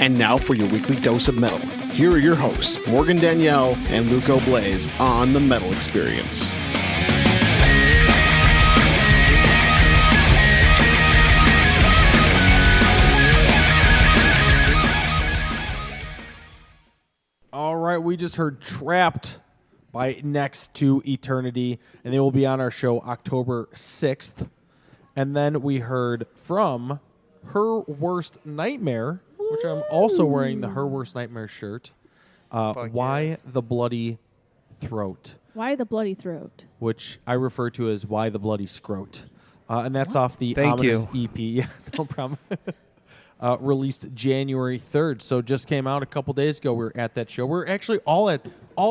And now for your weekly dose of metal. Here are your hosts, Morgan Danielle and Luco Blaze on the Metal Experience. All right, we just heard Trapped by Next to Eternity, and they will be on our show October 6th. And then we heard from Her Worst Nightmare, which I'm also wearing the Her Worst Nightmare shirt. Why the Bloody Throat? Why the Bloody Throat? Which I refer to as Why the Bloody Scrote. And that's off the Thank Ominous you. EP. Yeah, no problem. Released January 3rd. So just came out a couple days ago. We were at that show. We're actually all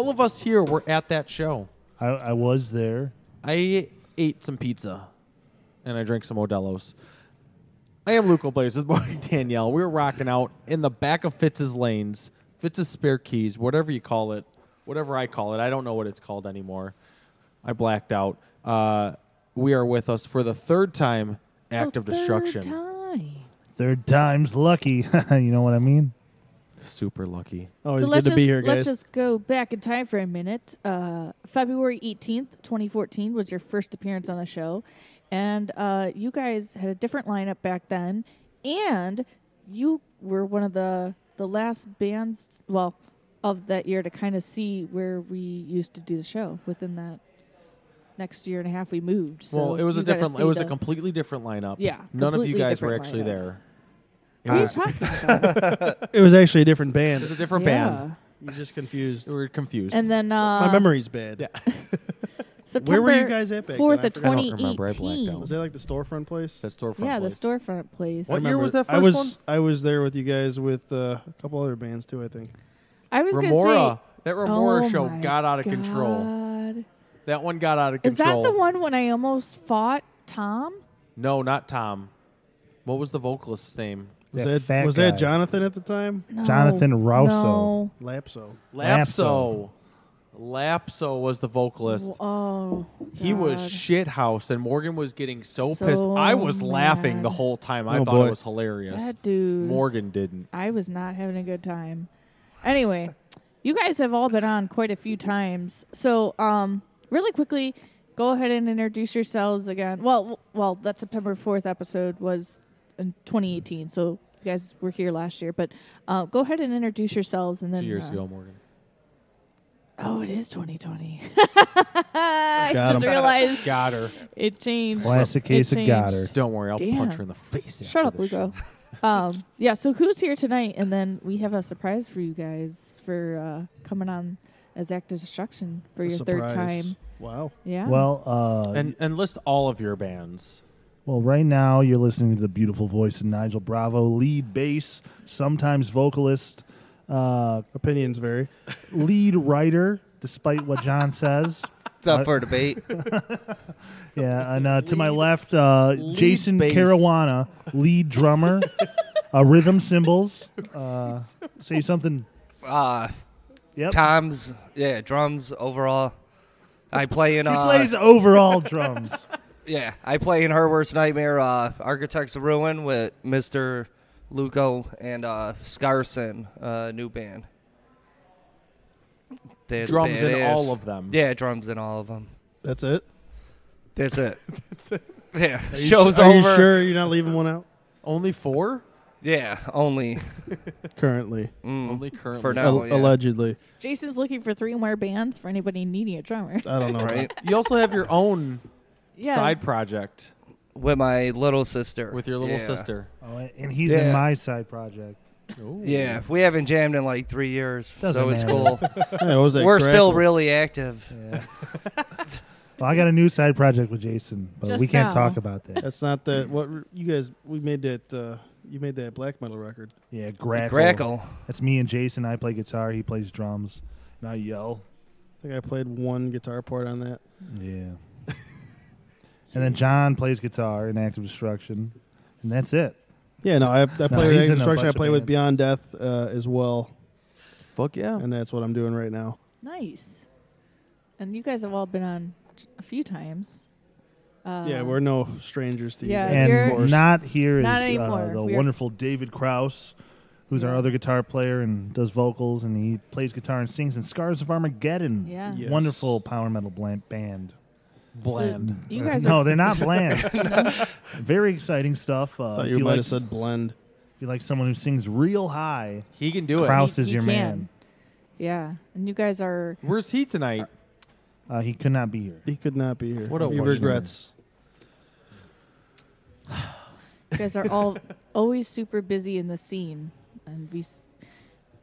of us here were at that show. I was there. I ate some pizza, and I drank some Modelo's. I am Luco Blaze with Morgan Danielle. We were rocking out in the back of Fitz's lanes, Fitz's spare keys, whatever you call it, whatever I call it. I don't know what it's called anymore. I blacked out. We are with us for the third time, Act of Destruction. Third time's lucky. You know what I mean? Super lucky. Always So good to be here, let's guys. just go back in time for a minute. February 18th, 2014 was your first appearance on the show. And you guys had a different lineup back then. And you were one of the last bands, of that year to kind of see where we used to do the show. Within that next year and a half, we moved. So Well, it was you gotta see a completely different lineup. Yeah, None of you completely guys were different actually lineup. there. What are you talking about? It was actually a different It band. was a different Yeah. band. You're just confused. We were confused. And then My memory's bad. Yeah. September Where were you guys at back 4th then? I of forgot. I don't remember. I blacked 2018. Was that like the storefront place? that storefront Yeah, place. the storefront place. What I year was that remember- first I was there with you guys with a couple other bands too, I think. I was going to Remora. say, That Remora oh show my got out of control. God. That one got out of Is control. that the one when I almost fought Tom? No, not Tom. What was the vocalist's name? Was That that fat was that guy. Jonathan at the time? No, Jonathan Rousseau. No. Lapso. Lapso. Lapso was the vocalist. Oh, He was God. shithoused, and Morgan was getting so So pissed. I was laughing mad. the whole time. I Oh, thought boy. it was hilarious. That dude. Morgan didn't. I was not having a good time. Anyway, you guys have all been on quite a few times. So, really quickly, go ahead and introduce yourselves again. Well, that September 4th episode was in 2018, so you guys were here last year. But go ahead and introduce yourselves, and then 2 years ago, Morgan. Oh, it is 2020. I Got just 'em. realized Got her. it changed. Classic It case of changed. Goddard. Don't worry, I'll Damn. punch her in the face. Shut after up, the Lugo. show. Yeah, so who's here tonight? And then we have a surprise for you guys for coming on as Act of Destruction for your third Surprise. time. Wow. Yeah. Well, And list all of your bands. right now you're listening to the beautiful voice of Nigel Bravo, lead bass, sometimes vocalist, Opinions vary. lead writer, despite what John says. It's up for debate. Yeah, and to my left, Jason bass. Caruana, lead drummer, rhythm cymbals. Say something. Yep. Tom's, drums overall. I play in. He plays overall drums. Yeah, I play in Her Worst Nightmare, Architects of Ruin with Mr. Luco and Scarson, new band. This Drums band in is- all of them. Yeah, drums in all of them. That's it. That's it. Yeah, Are you show's su- are over. you sure you're not leaving one out? Only 4? Yeah, only. Currently. Only currently. For now. yeah. Allegedly. Jason's looking for 3 more bands for anybody needing a drummer. I don't know. Right? You also have your own Yeah. side project With my little sister. with your little Yeah. sister. Oh, and he's Yeah. in my side project. Yeah, we haven't jammed in like 3 years, Doesn't so it's matter. cool. Hey, what was that We're still crackle? really active. Yeah. Well, I got a new side project with Jason, but Just we can't now. talk about that. That's not that. What you guys? We made that. You made that black metal record. Yeah, Grackle. Crackle. That's me and Jason. I play guitar. He plays drums. And I yell. I think I played one guitar part on that. Yeah. And then John plays guitar in Active Destruction. And that's it. Yeah, no, I play he's with in a Construction. bunch I of play with bands. Beyond Death as well, Fuck yeah. and that's what I'm doing right now. Nice. And you guys have all been on a few times. Yeah, we're no strangers to you yeah, guys, you're- of And course. not here is Not anymore. the We're- wonderful David Krause, who's our Yeah. other guitar player and does vocals, and he plays guitar and sings in Scars of Armageddon. Yeah. Yes. Wonderful power metal band. Bland. So you guys No, are they're not bland. Very exciting stuff. Thought if you might like, have said blend. if you like someone who sings real high, He can do it. Kraus He- is he your can. man. Yeah, and you guys are Where's he tonight? He could not be here. He could not be here. What a he wonder. regrets. you guys are all always super busy in the scene, and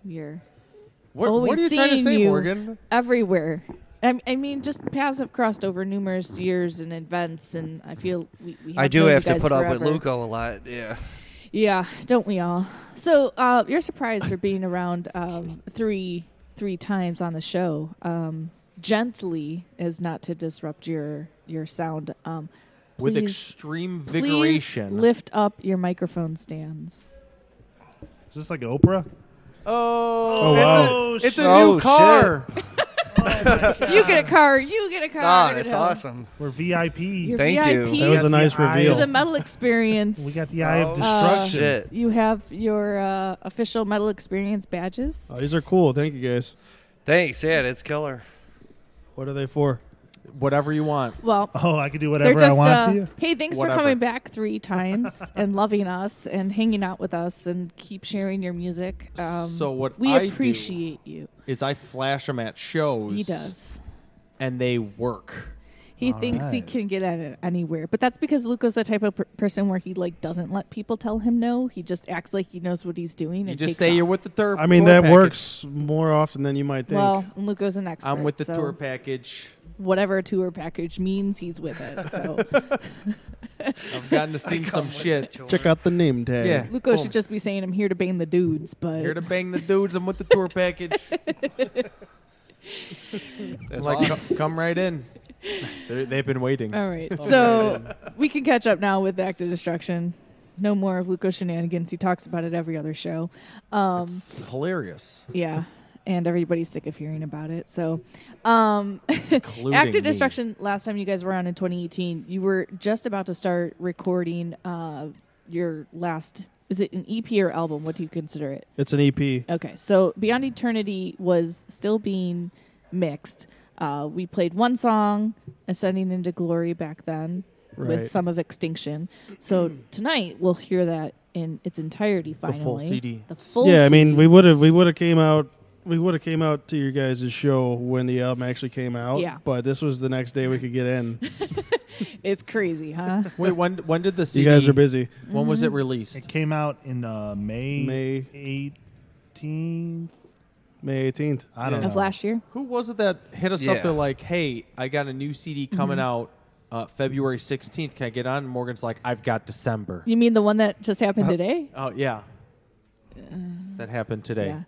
we're What Always are you trying to seeing say, you. Morgan? everywhere. I mean, just paths have crossed over numerous years and events, and I feel we I do known you have to guys put up with forever. Luco a lot. Yeah. Yeah, don't we all? So you're surprised for being around three times on the show. Gently, as not to disrupt your sound. With Please- extreme Please vigoration. lift up your microphone stands. Is this like Oprah? Oh, wow. It's a Oh, new car. You get a car. You get a car. Ah, you that's know. awesome. We're VIP. You're Thank you. VIP That was a nice the eye reveal. to the metal experience. We got the Eye of Oh, Destruction. Shit. You have your official metal experience badges. Oh, these are cool. Thank you, guys. Thanks. Yeah, that's killer. What are they for? Whatever you want. Well, Oh, I could do they're whatever just I want to you. hey, thanks Whatever. for coming back 3 times and loving us and hanging out with us and keep sharing your music. So what we I do appreciate you. is I flash them at shows. He does. And they work. He All thinks he right. can get at it anywhere, but that's because Luca's the type of person where he like doesn't let people tell him no. He just acts like he knows what he's doing. You and just takes say off. you're with the tour. I mean, tour that package. works more often than you might think. Well, and Luca's an expert. I'm with the so tour package. whatever tour package means, he's with it. So I've gotten to sing some shit. check out the name tag. Yeah. Luca Boom. should just be saying, "I'm here to bang the dudes," but Here to bang the dudes. I'm with the tour package. That's like, awesome. come right in. They've been waiting. all right. So we can catch up now with Act of Destruction. No more of Luca shenanigans. He talks about it every other show. It's hilarious. Yeah, and everybody's sick of hearing about it. So, Including Act me. of Destruction. Last time you guys were on in 2018, you were just about to start recording your last. Is it an EP or album? What do you consider it? It's an EP. Okay, so Beyond Eternity was still being mixed. We played one song, Ascending into Glory, back then, Right. with some of Extinction. So tonight we'll hear that in its entirety. Finally, full CD. The full Yeah, I mean, CD. we would have came out to your guys' show when the album actually came out. Yeah. But this was the next day we could get in. It's crazy, huh? Wait, when did the You CD? guys are busy. When was it released? It came out in May May 18th. May 18th. I don't Of know. last year. Who was it that hit us Yeah. up? They're like, "Hey, I got a new CD coming out February 16th. Can I get on?" And Morgan's like, "I've got December." You mean the one that just happened today? Oh yeah, that happened today. Yeah.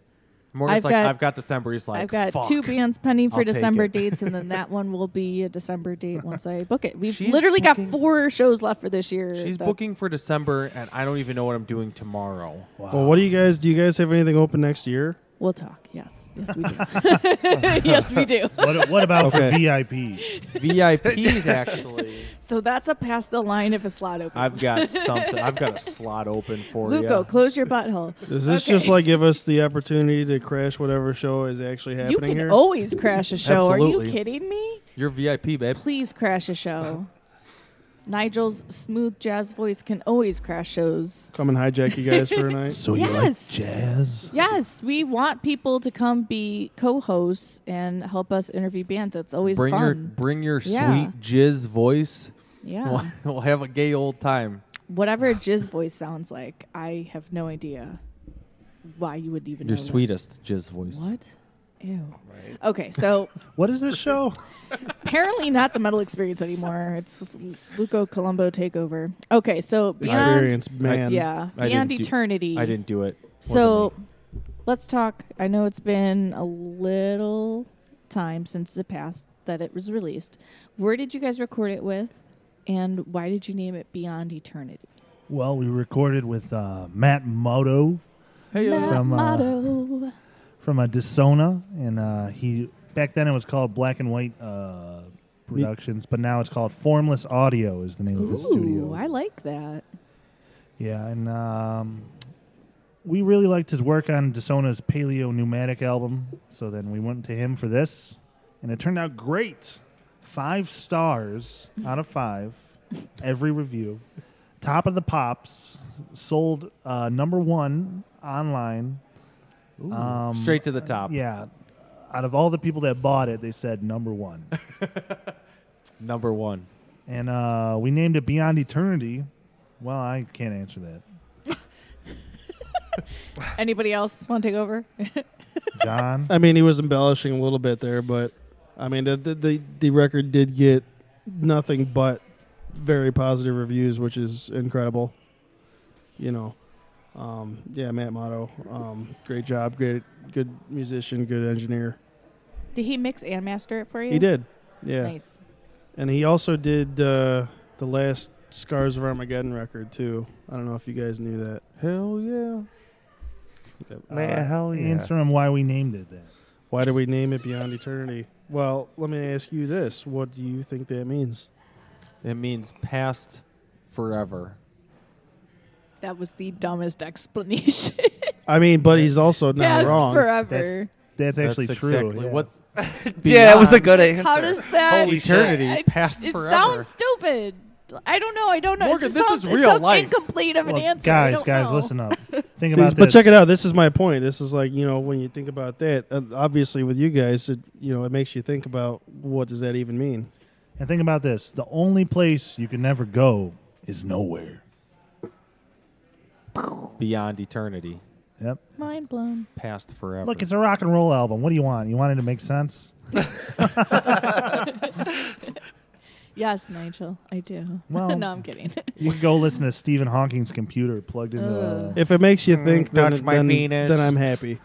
Morgan's I've like, got- "I've got December." He's like, I've got "Fuck." 2 bands pending for I'll take December it. dates, and then that one will be a December date once I book it. We've She's literally booking- got 4 shows left for this year. She's That- booking for December, and I don't even know what I'm doing tomorrow. Wow. Well, what do you guys have anything open next year? We'll talk. Yes, we do. Yes, we do. What about Okay. for VIP? VIPs actually. So that's a past the line if a slot opens. I've got something. I've got a slot open for Luco, you. close your butthole. Does this Okay. just like give us the opportunity to crash whatever show is actually You happening can here? always crash a show. Are Absolutely. you kidding me? You're VIP, babe. Please crash a show. Nigel's smooth jazz voice can always crash shows. Come and hijack you guys for a night. So you like Yes. jazz? Yes, we want people to come be co-hosts and help us interview bands. It's always Bring fun. your Yeah. sweet jizz voice. Yeah. We'll have a gay old time. Whatever jizz voice sounds like, I have no idea why you would even Your know that. sweetest jizz voice. What? Ew. Okay, so What is this show? apparently not the metal experience anymore. It's Luco Colombo takeover. Okay, so beyond Experience, man. yeah, I beyond didn't do- eternity. I didn't do it. So let's talk. I know it's been a little time since the past that it was released. Where did you guys record it with, and why did you name it Beyond Eternity? Well, we recorded with Matt Moto Hey, Matt from, Motto. from Disona, and he back then it was called Black and White Productions, but now it's called Formless Audio is the name of his Ooh, studio. I like that. Yeah, and we really liked his work on DeSona's Paleo Pneumatic album, so then we went to him for this, and it turned out great. 5 stars out of 5, every review. Top of the pops, sold number 1 online. Straight to the top. Yeah. Out of all the people that bought it, they said number 1. Number 1. And we named it Beyond Eternity. Well, I can't answer that. Anybody else want to take over? John? I mean, he was embellishing a little bit there, but I mean, the record did get nothing but very positive reviews, which is incredible. You know, yeah, Matt Motto, great job, good musician, good engineer. Did he mix and master it for you? He did, yeah. Nice. And he also did the last Scars of Armageddon record too. I don't know if you guys knew that. Hell yeah. Man, hell yeah. Answer him why we named it that. Why did we name it Beyond Eternity? Well, let me ask you this: what do you think that means? It means past forever. That was the dumbest explanation. I mean, but he's also not Past wrong. forever. That's actually That's true. exactly yeah. what. Yeah, it was a good answer. How does that? Holy shit. Eternity, past It forever. sounds stupid. I don't know. Morgan, It this sounds, is it real sounds life. incomplete of an Well, answer. I guys, don't know. listen up. Think See, about but this. check it out. This is my point. This is like, you know, when you think about that, obviously with you guys, it makes you think about what does that even mean? And think about this. The only place you can never go is nowhere. Beyond eternity, Yep. Mind blown. past forever. Look, it's a rock and roll album. What do you want? You want it to make sense? Yes, Nigel, I do. Well- no, I'm kidding. You could go listen to Stephen Hawking's computer plugged into the... If it makes you think, touch my then penis. I'm happy.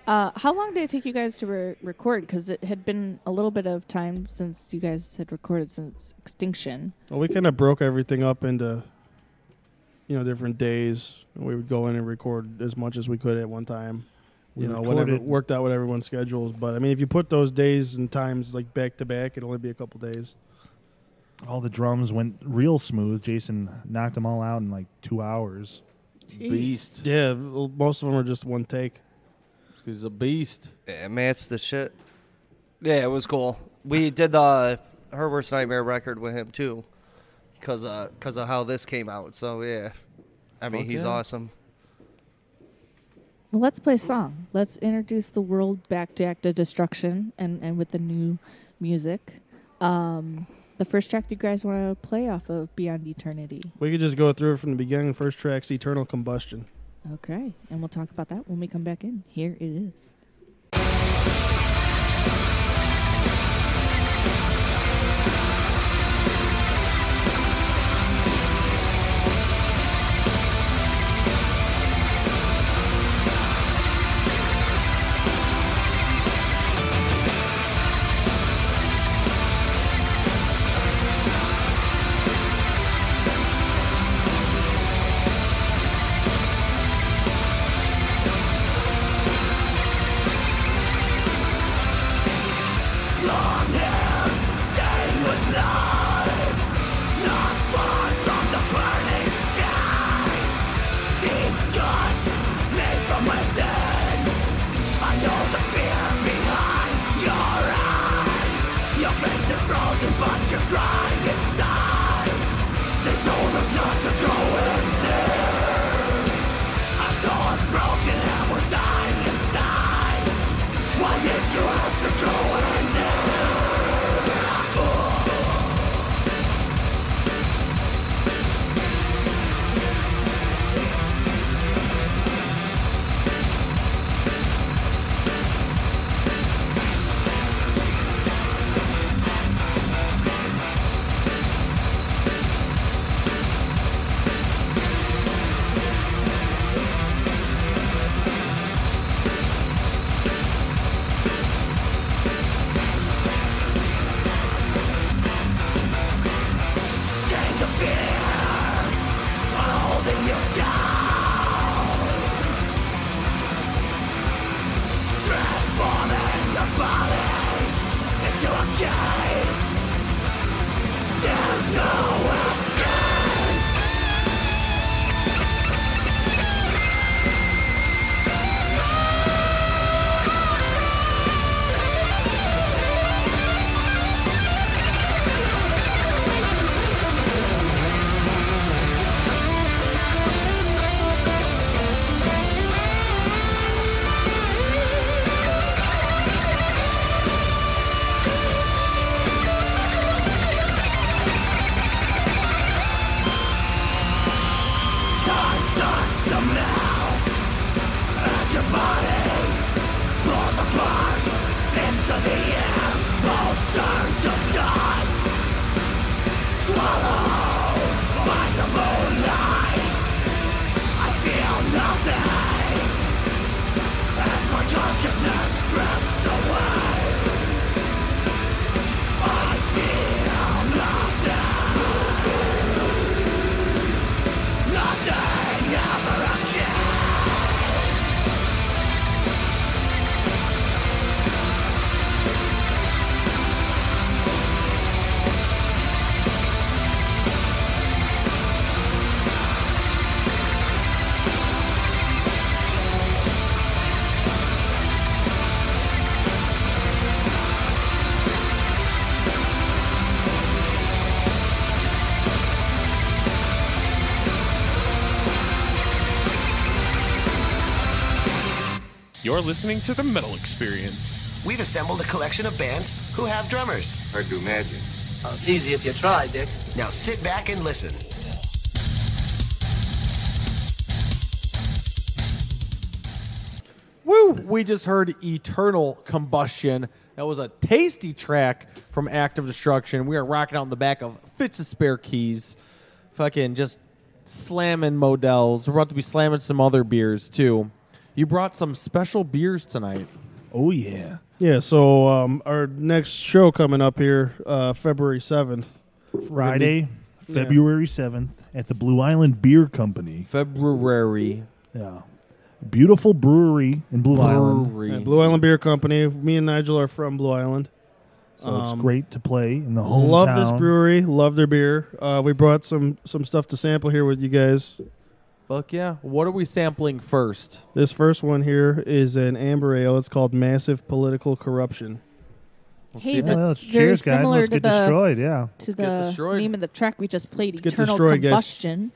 How long did it take you guys to record? Because it had been a little bit of time since you guys had recorded since Extinction. Well, we kind of broke everything up into, different days. We would go in and record as much as we could at one time. We Whenever recorded- it worked out with everyone's schedules. But I mean, if you put those days and times like back to back, it'd only be a couple days. All the drums went real smooth. Jason knocked them all out in like 2 hours. beast. Yeah, most of them are just one take. He's a beast. Yeah, man, it's the shit. Yeah, it was cool. We did the Her Worst Nightmare record with him too, cause of how this came out. So yeah, I mean, Fuck he's yeah. awesome. Well, let's play a song. Let's introduce the world back to Act of Destruction and with the new music. The first track you guys want to play off of Beyond Eternity. We could just go through it from the beginning. First track's Eternal Combustion. Okay, and we'll talk about that when we come back in. Here it is. You're listening to The Metal Experience. We've assembled a collection of bands who have drummers. I do magic. Well, it's easy if you try, Dick. Now sit back and listen. Woo! We just heard Eternal Combustion. That was a tasty track from Active Destruction. We are rocking out in the back of Fitz's Spare Keys. Fucking just slamming Models. We're about to be slamming some other beers, too. You brought some special beers tonight. Oh, yeah. Yeah, so our next show coming up here, February 7th. Friday, February 7th at the Blue Island Beer Company. February. Yeah. Beautiful brewery in Blue Island. Brewery. Blue Island Beer Company. Me and Nigel are from Blue Island. So it's great to play in the hometown. Love this brewery. Love their beer. We brought some stuff to sample here with you guys. Fuck yeah. What are we sampling first? This first one here is an amber ale. It's called Massive Political Corruption. Hey, Well, that's very cheers, guys. similar Let's to get destroyed, to get the destroyed. name of the track we just played, get Eternal destroyed, guys. Combustion.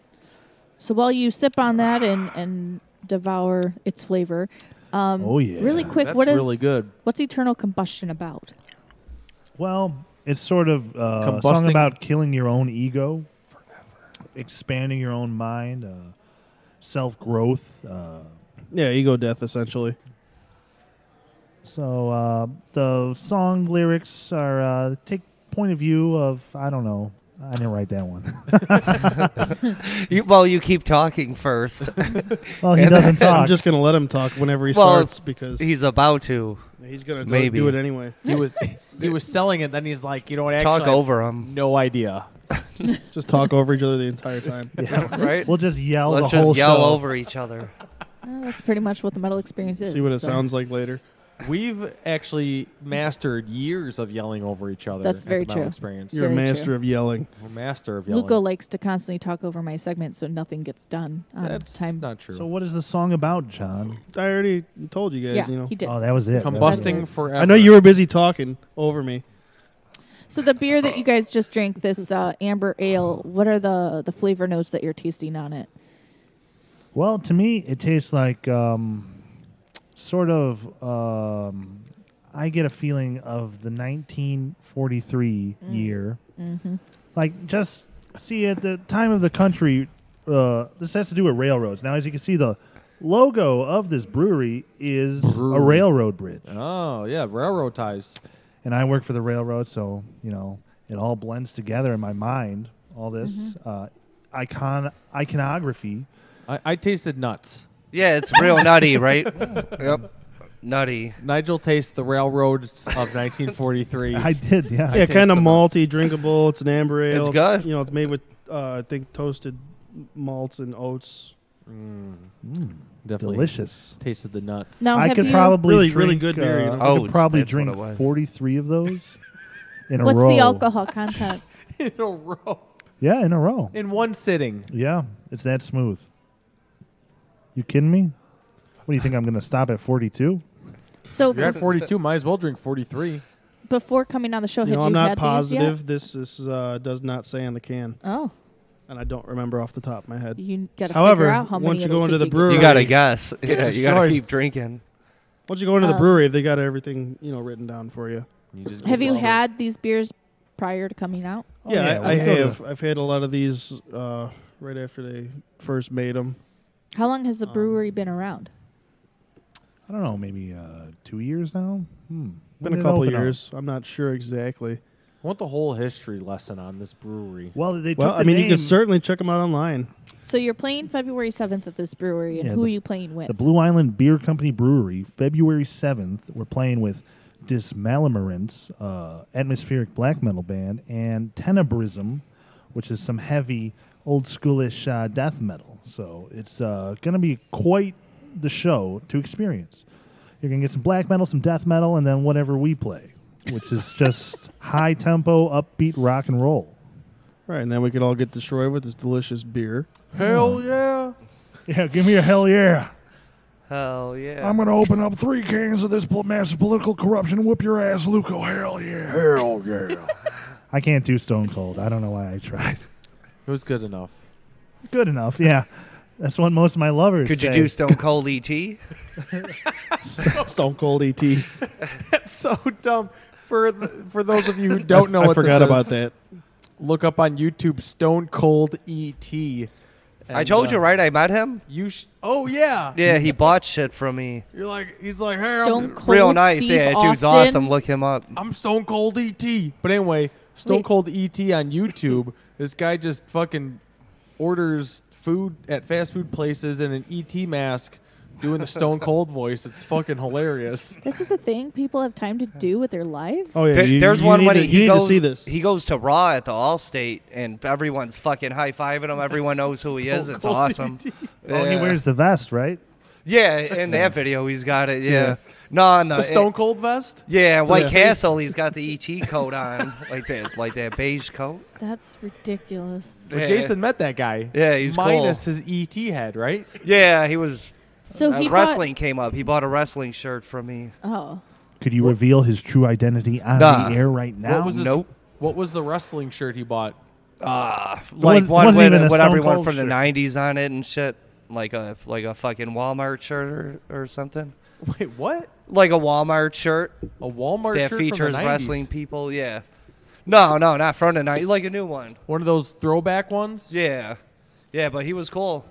So while you sip on that and devour its flavor, Oh, yeah. really quick, That's what is really good. what's Eternal Combustion about? Well, it's sort of a song Combusting. about killing your own ego, expanding your own mind, self-growth. Yeah, ego death, essentially. So the song lyrics are take point of view of, I don't know. I didn't write that one. You keep talking first. Well, he And doesn't I'm talk. just going to let him talk whenever he Well, starts because He's about to he's going to maybe. do it anyway. He was selling it, then he's like, you know what, actually, talk I have over him, no idea. Just talk over each other the entire time. right? We'll just yell Let's the whole just yell show. over each other. That's pretty much what the metal experience is. See what it so. sounds like later. We've actually mastered years of yelling over each other. That's at very the Metal true. Experience. You're a Very master true. of yelling. We're master of yelling. Luco likes to constantly talk over my segment, so nothing gets done on That's time. not true. So what is the song about, John? I already told you guys, Yeah, you know. he did. Oh, that was it. Combusting forever. I know you were busy talking over me. So the beer that you guys just drank, this amber ale, what are the flavor notes that you're tasting on it? Well, to me, it tastes like sort of. I get a feeling of the 1943 year. Mm-hmm. Like, just see, at the time of the country, this has to do with railroads. Now, as you can see, the logo of this brewery is a railroad bridge. Oh, yeah, railroad ties. And I work for the railroad, so, you know, it all blends together in my mind, all this iconography. I tasted nuts. Yeah, it's real nutty, right? Yep, nutty. Nigel tastes the railroads of 1943. I did, yeah. Yeah, kind of the malty, drinkable. It's an amber ale. It's good. You know, it's made with, I think, toasted malts and oats. Definitely Delicious. tasted the nuts. Now, I have could you, probably Really, drink, really good beer, you know? I could Oats, probably that's what drink it was. 43 of those in a what's row. the alcohol content? In a row. Yeah, in a row. In one sitting. Yeah, it's that smooth. You kidding me? What do you think? I'm going to stop at 42? So You're at 42. Might as well drink 43. before coming on the show, You had know, you I'm not had positive. This does not say on the can, these yet? Oh, and I don't remember off the top of my head. you got to However, figure out how many once you it'll go into take the to get brewery- You gotta guess. Yeah, you gotta destroyed. keep drinking. Once you go into the brewery, they got everything, you know, written down for you. You just Have get you rubber. had these beers prior to coming out? Oh, yeah, I we go to- have. I've had a lot of these right after they first made them. How long has the brewery been around? I don't know, maybe 2 years now? When Been a did it couple open up? years. I'm not sure exactly. I want the whole history lesson on this brewery. Well, they took Well, the I mean, you name, can certainly check them out online. So you're playing February 7th at this brewery, and Yeah, who the- are you playing with? the Blue Island Beer Company Brewery, February 7th. We're playing with Dismalamarants, atmospheric black metal band, and Tenebrism, which is some heavy, old schoolish death metal. So it's going to be quite the show to experience. You're going to get some black metal, some death metal, and then whatever we play, which is just high tempo, upbeat rock and roll. Right, and then we could all get destroyed with this delicious beer. Hell yeah! Yeah, give me a hell yeah. Hell yeah. going to open up 3 cans of this massive political corruption and whip your ass, Luco. Hell yeah. Hell yeah. I can't do Stone Cold. I don't know why I tried. It was good enough. Good enough, yeah. That's what most of my lovers Could you say. do Stone Cold E.T.? Stone Cold ET. That's so dumb. For those of you who don't know I what forgot this about is, that. look up on YouTube Stone Cold E.T. I told you, right? I met him. Oh yeah. Yeah, he bought shit from me. He's like, hey, Stone Cold Real nice. Steve Yeah, dude's Austin. awesome. Look him up. I'm Stone Cold E.T. But anyway, Stone Wait. Cold E.T. on YouTube. This guy just fucking orders food at fast food places in an E.T. mask, doing the Stone Cold voice. It's fucking hilarious. This is the thing people have time to do with their lives. Oh, yeah. There's one when you he need goes. to see this. He goes to Raw at the Allstate, and everyone's fucking high fiving him. Everyone knows who he is. Stone It's Cold awesome. Oh, he wears the vest, right? Yeah, in that video he's got it. Yeah. Yes. No, The Stone Cold vest? Yeah, White Yeah. Castle. He's got the ET coat on, like that beige coat. That's ridiculous. But Yeah. Jason met that guy. Yeah, he's minus cool. his ET head, right? Yeah, he was. So he wrestling came up. He bought a wrestling shirt from me. Oh. Could you reveal his true identity on Nah. the air right now? What was his, Nope. What was the wrestling shirt he bought? Like wasn't one even a with Stone everyone Cold from the shirt. '90s on it and shit. Like a fucking Walmart shirt or something. Wait, what? Like a Walmart shirt A Walmart that shirt features from the 90s? wrestling people. Yeah. No, not from the '90s. Like a new one. One of those throwback ones? Yeah. Yeah, but he was cool.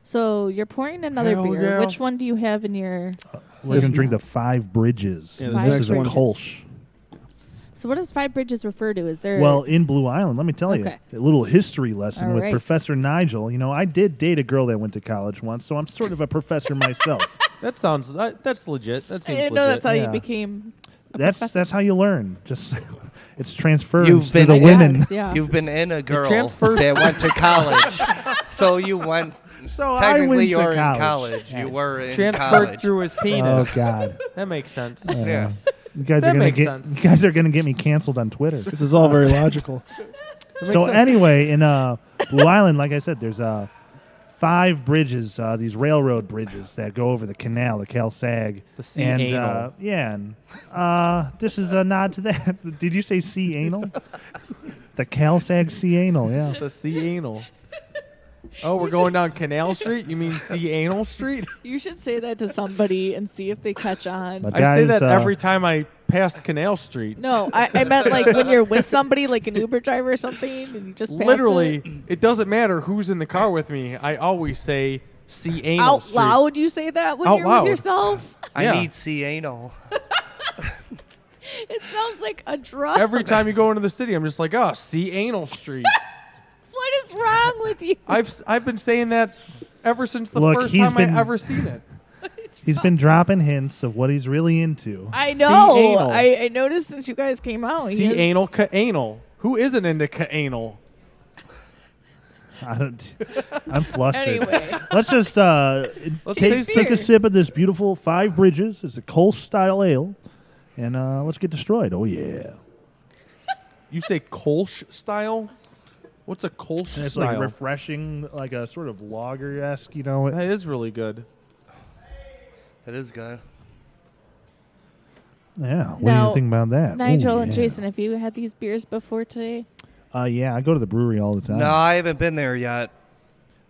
So you're pouring another Hell beer. yeah. Which one do you have in your... We're going to drink the Five Bridges. Yeah, this this next is a one. Kolsch. So what does Five Bridges refer to? Is there... Well, in Blue Island, let me tell you, Okay. a little history lesson All with right. Professor Nigel. You know, I did date a girl that went to college once, so I'm sort of a professor myself. That sounds... that's legit. That I seems didn't know legit. that's how yeah. you became a professor. That's how you learn. Just it's transferred You've to been the in- women. Yes, yeah. You've been in a girl transfers- that went to college. So you went. So I Technically, went you to were in college. college. Yeah. You were in Transferred college. through his Oh penis. God. That makes sense. Yeah. You guys That are gonna makes get sense. you guys are gonna get me canceled on Twitter. This is all very logical. So anyway, in Blue Island, like I said, there's 5 bridges, these railroad bridges that go over the canal, the Cal-Sag. The sea and anal. and this is a nod to that. Did you say sea anal? The Cal-Sag sea anal, yeah. The sea anal. Oh, we're going down Canal Street? You mean sea anal street? You should say that to somebody and see if they catch on. But I say guys, that every time I pass Canal Street. No, I meant like when you're with somebody, like an Uber driver or something, and you just pass Literally, it. it doesn't matter who's in the car with me. I always say sea anal Out street. loud you say that when Out you're loud. with yourself? Yeah. I need C anal. It sounds like a drug. Every time you go into the city, I'm just like, oh, sea anal street. What is wrong with you? I've been saying that ever since the Look, first he's time been- I ever seen it. He's been dropping hints of what he's really into. I Sea know. anal. I noticed since you guys came out. he Sea is- anal, ka-anal. Who isn't into ka-anal? I'm flustered. Anyway. Let's just Let's taste take a this. sip of this beautiful Five Bridges. It's a Kolsch style ale, and let's get destroyed. Oh yeah, You say Kolsch style? What's a Kolsch and it's style? like refreshing, like a sort of lager-esque. You know, That is really good. It is good. yeah. What do Now, you think about that? Nigel Ooh, and yeah. Jason, have you had these beers before today? Yeah, I go to the brewery all the time. No, I haven't been there yet.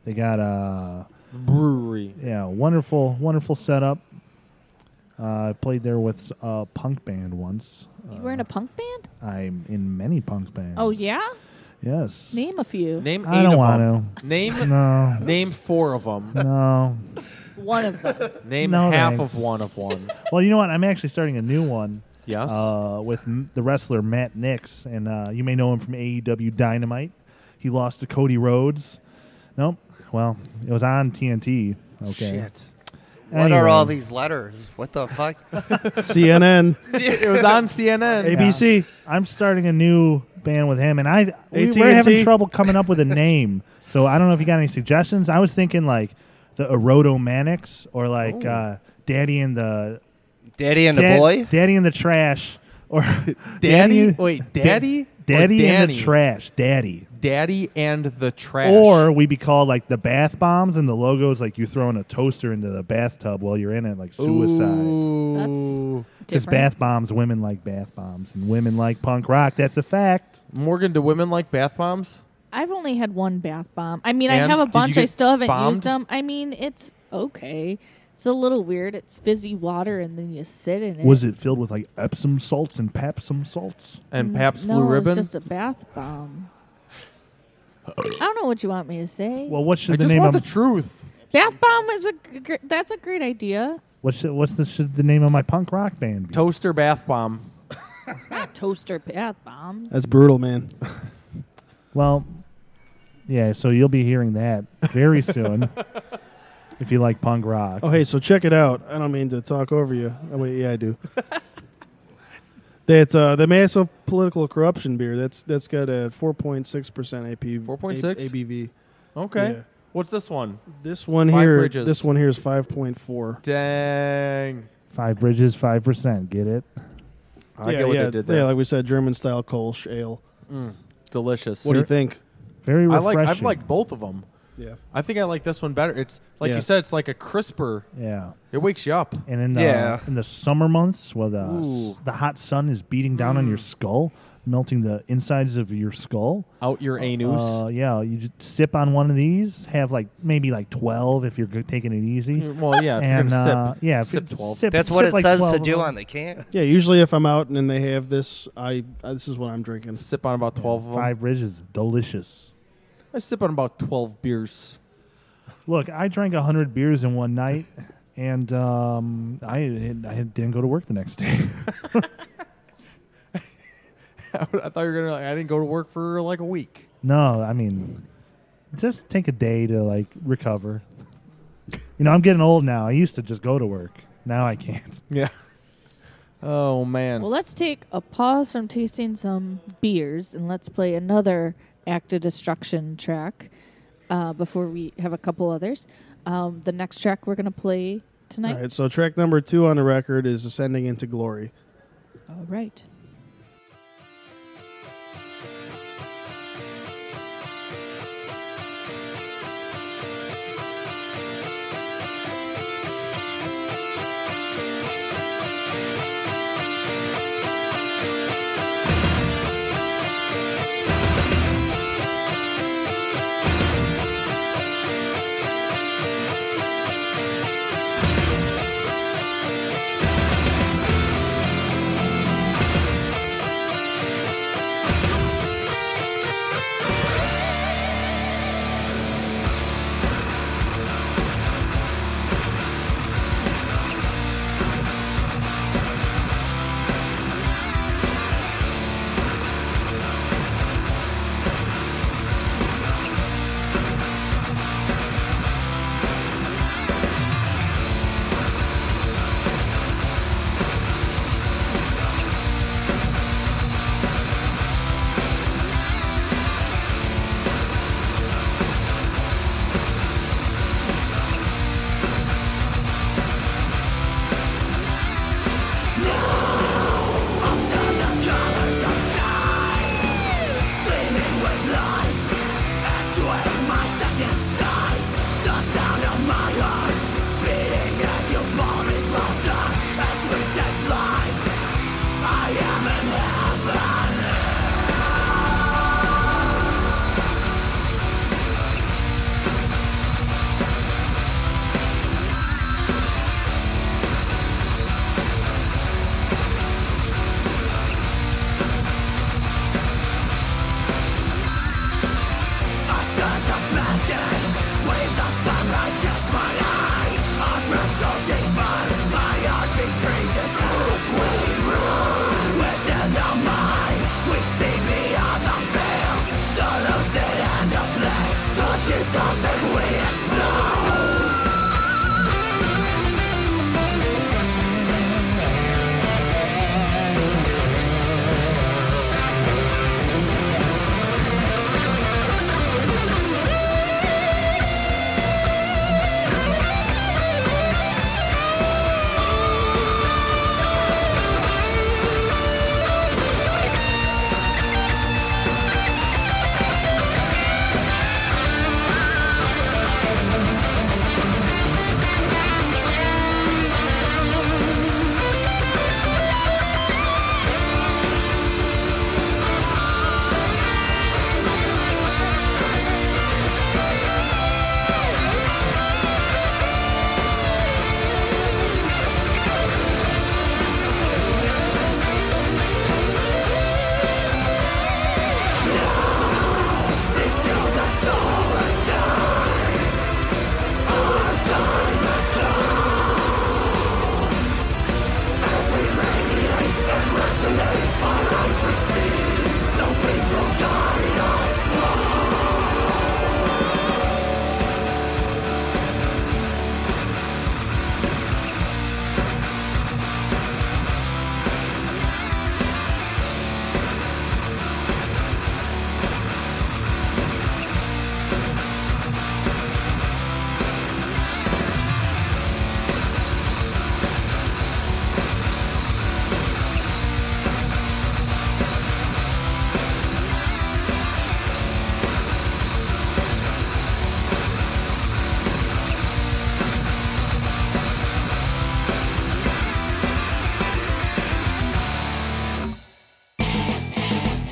They got Brewery. wonderful setup. I played there with a punk band once. You were in a punk band? I'm in many punk bands. Oh, yeah? Yes. Name a few. Name 8 I don't of want them. to. Name No. name 4 of them. No. One of them. Name No, half thanks. of one of one. Well, you know what? I'm actually starting a new one. Yes. with the wrestler Matt Nix, and you may know him from AEW Dynamite. He lost to Cody Rhodes. Nope. Well, it was on TNT. Okay. Shit. What are all Anyway. these letters? What the fuck? CNN, It was on CNN. ABC. I'm starting a new band with him, and we're AT&T? having trouble coming up with a name. So I don't know if you got any suggestions. I was thinking like the Erotomanics or like Daddy and the Daddy and the boy? Daddy and the Trash, or Daddy? and- Wait, Daddy? Or Daddy and Danny? the Trash, Daddy. Daddy and the Trash. Or we be called like the Bath Bombs, and the logo is like you throwing a toaster into the bathtub while you're in it, like suicide. Ooh. Because Different. bath bombs, women like bath bombs, and women like punk rock. That's a fact. Morgan, do women like bath bombs? I've only had one bath bomb. I mean, And I have a did you bunch. I get still haven't bombed? used them. I mean, it's okay. It's a little weird. It's fizzy water, and then you sit in it. Was it filled with like Epsom salts and Papsum salts? And Pabst no, Blue Ribbon? it's just a bath bomb. I don't know what you want me to say. Well, what I should the just name want of the truth. Bath bomb is that's a great idea. should the name of my punk rock band be? Toaster bath bomb. Not toaster bath bomb. That's brutal, man. Well, yeah. So you'll be hearing that very soon. If you like punk rock. Oh, hey, so check it out. I don't mean to talk over you. Oh, wait, yeah, I do. That's the massive political corruption beer. That's got a 4.6% APV. 4.6? ABV. Okay. Yeah. What's this one? This one Five here. Bridges. This one here is 5.4. Dang. 5 Bridges, 5%. Get it? I get what they did there. Yeah, like we said, German style Kolsch ale. Delicious. What do you think? Very refreshing. I've liked both of them. Yeah. I think I like this one better. It's like Yeah. you said, it's like a crisper. Yeah. It wakes you up. And in the Yeah. in the summer months, where Ooh. the hot sun is beating down on your skull, melting the insides of your skull. Out your anus. Yeah, you just sip on one of these. Have like maybe like 12 if you're taking it easy. Well, yeah. If you're And gonna sip, yeah, if sip you 12. That's what sip it like says 12 to of do them. on the can. Yeah, usually if I'm out and they have this, this is what I'm drinking. Sip on about 12 of them. 5 Bridges, delicious. I sip on about 12 beers. Look, I drank 100 beers in one night, and I didn't go to work the next day. I thought you were gonna. I didn't go to work for like a week. No, I mean, just take a day to like recover. You know, I'm getting old now. I used to just go to work. Now I can't. Yeah. Oh man. Well, let's take a pause from tasting some beers and let's play another Act of Destruction track before we have a couple others. The next track we're going to play tonight. All right, so track number 2 on the record is Ascending into Glory. All right.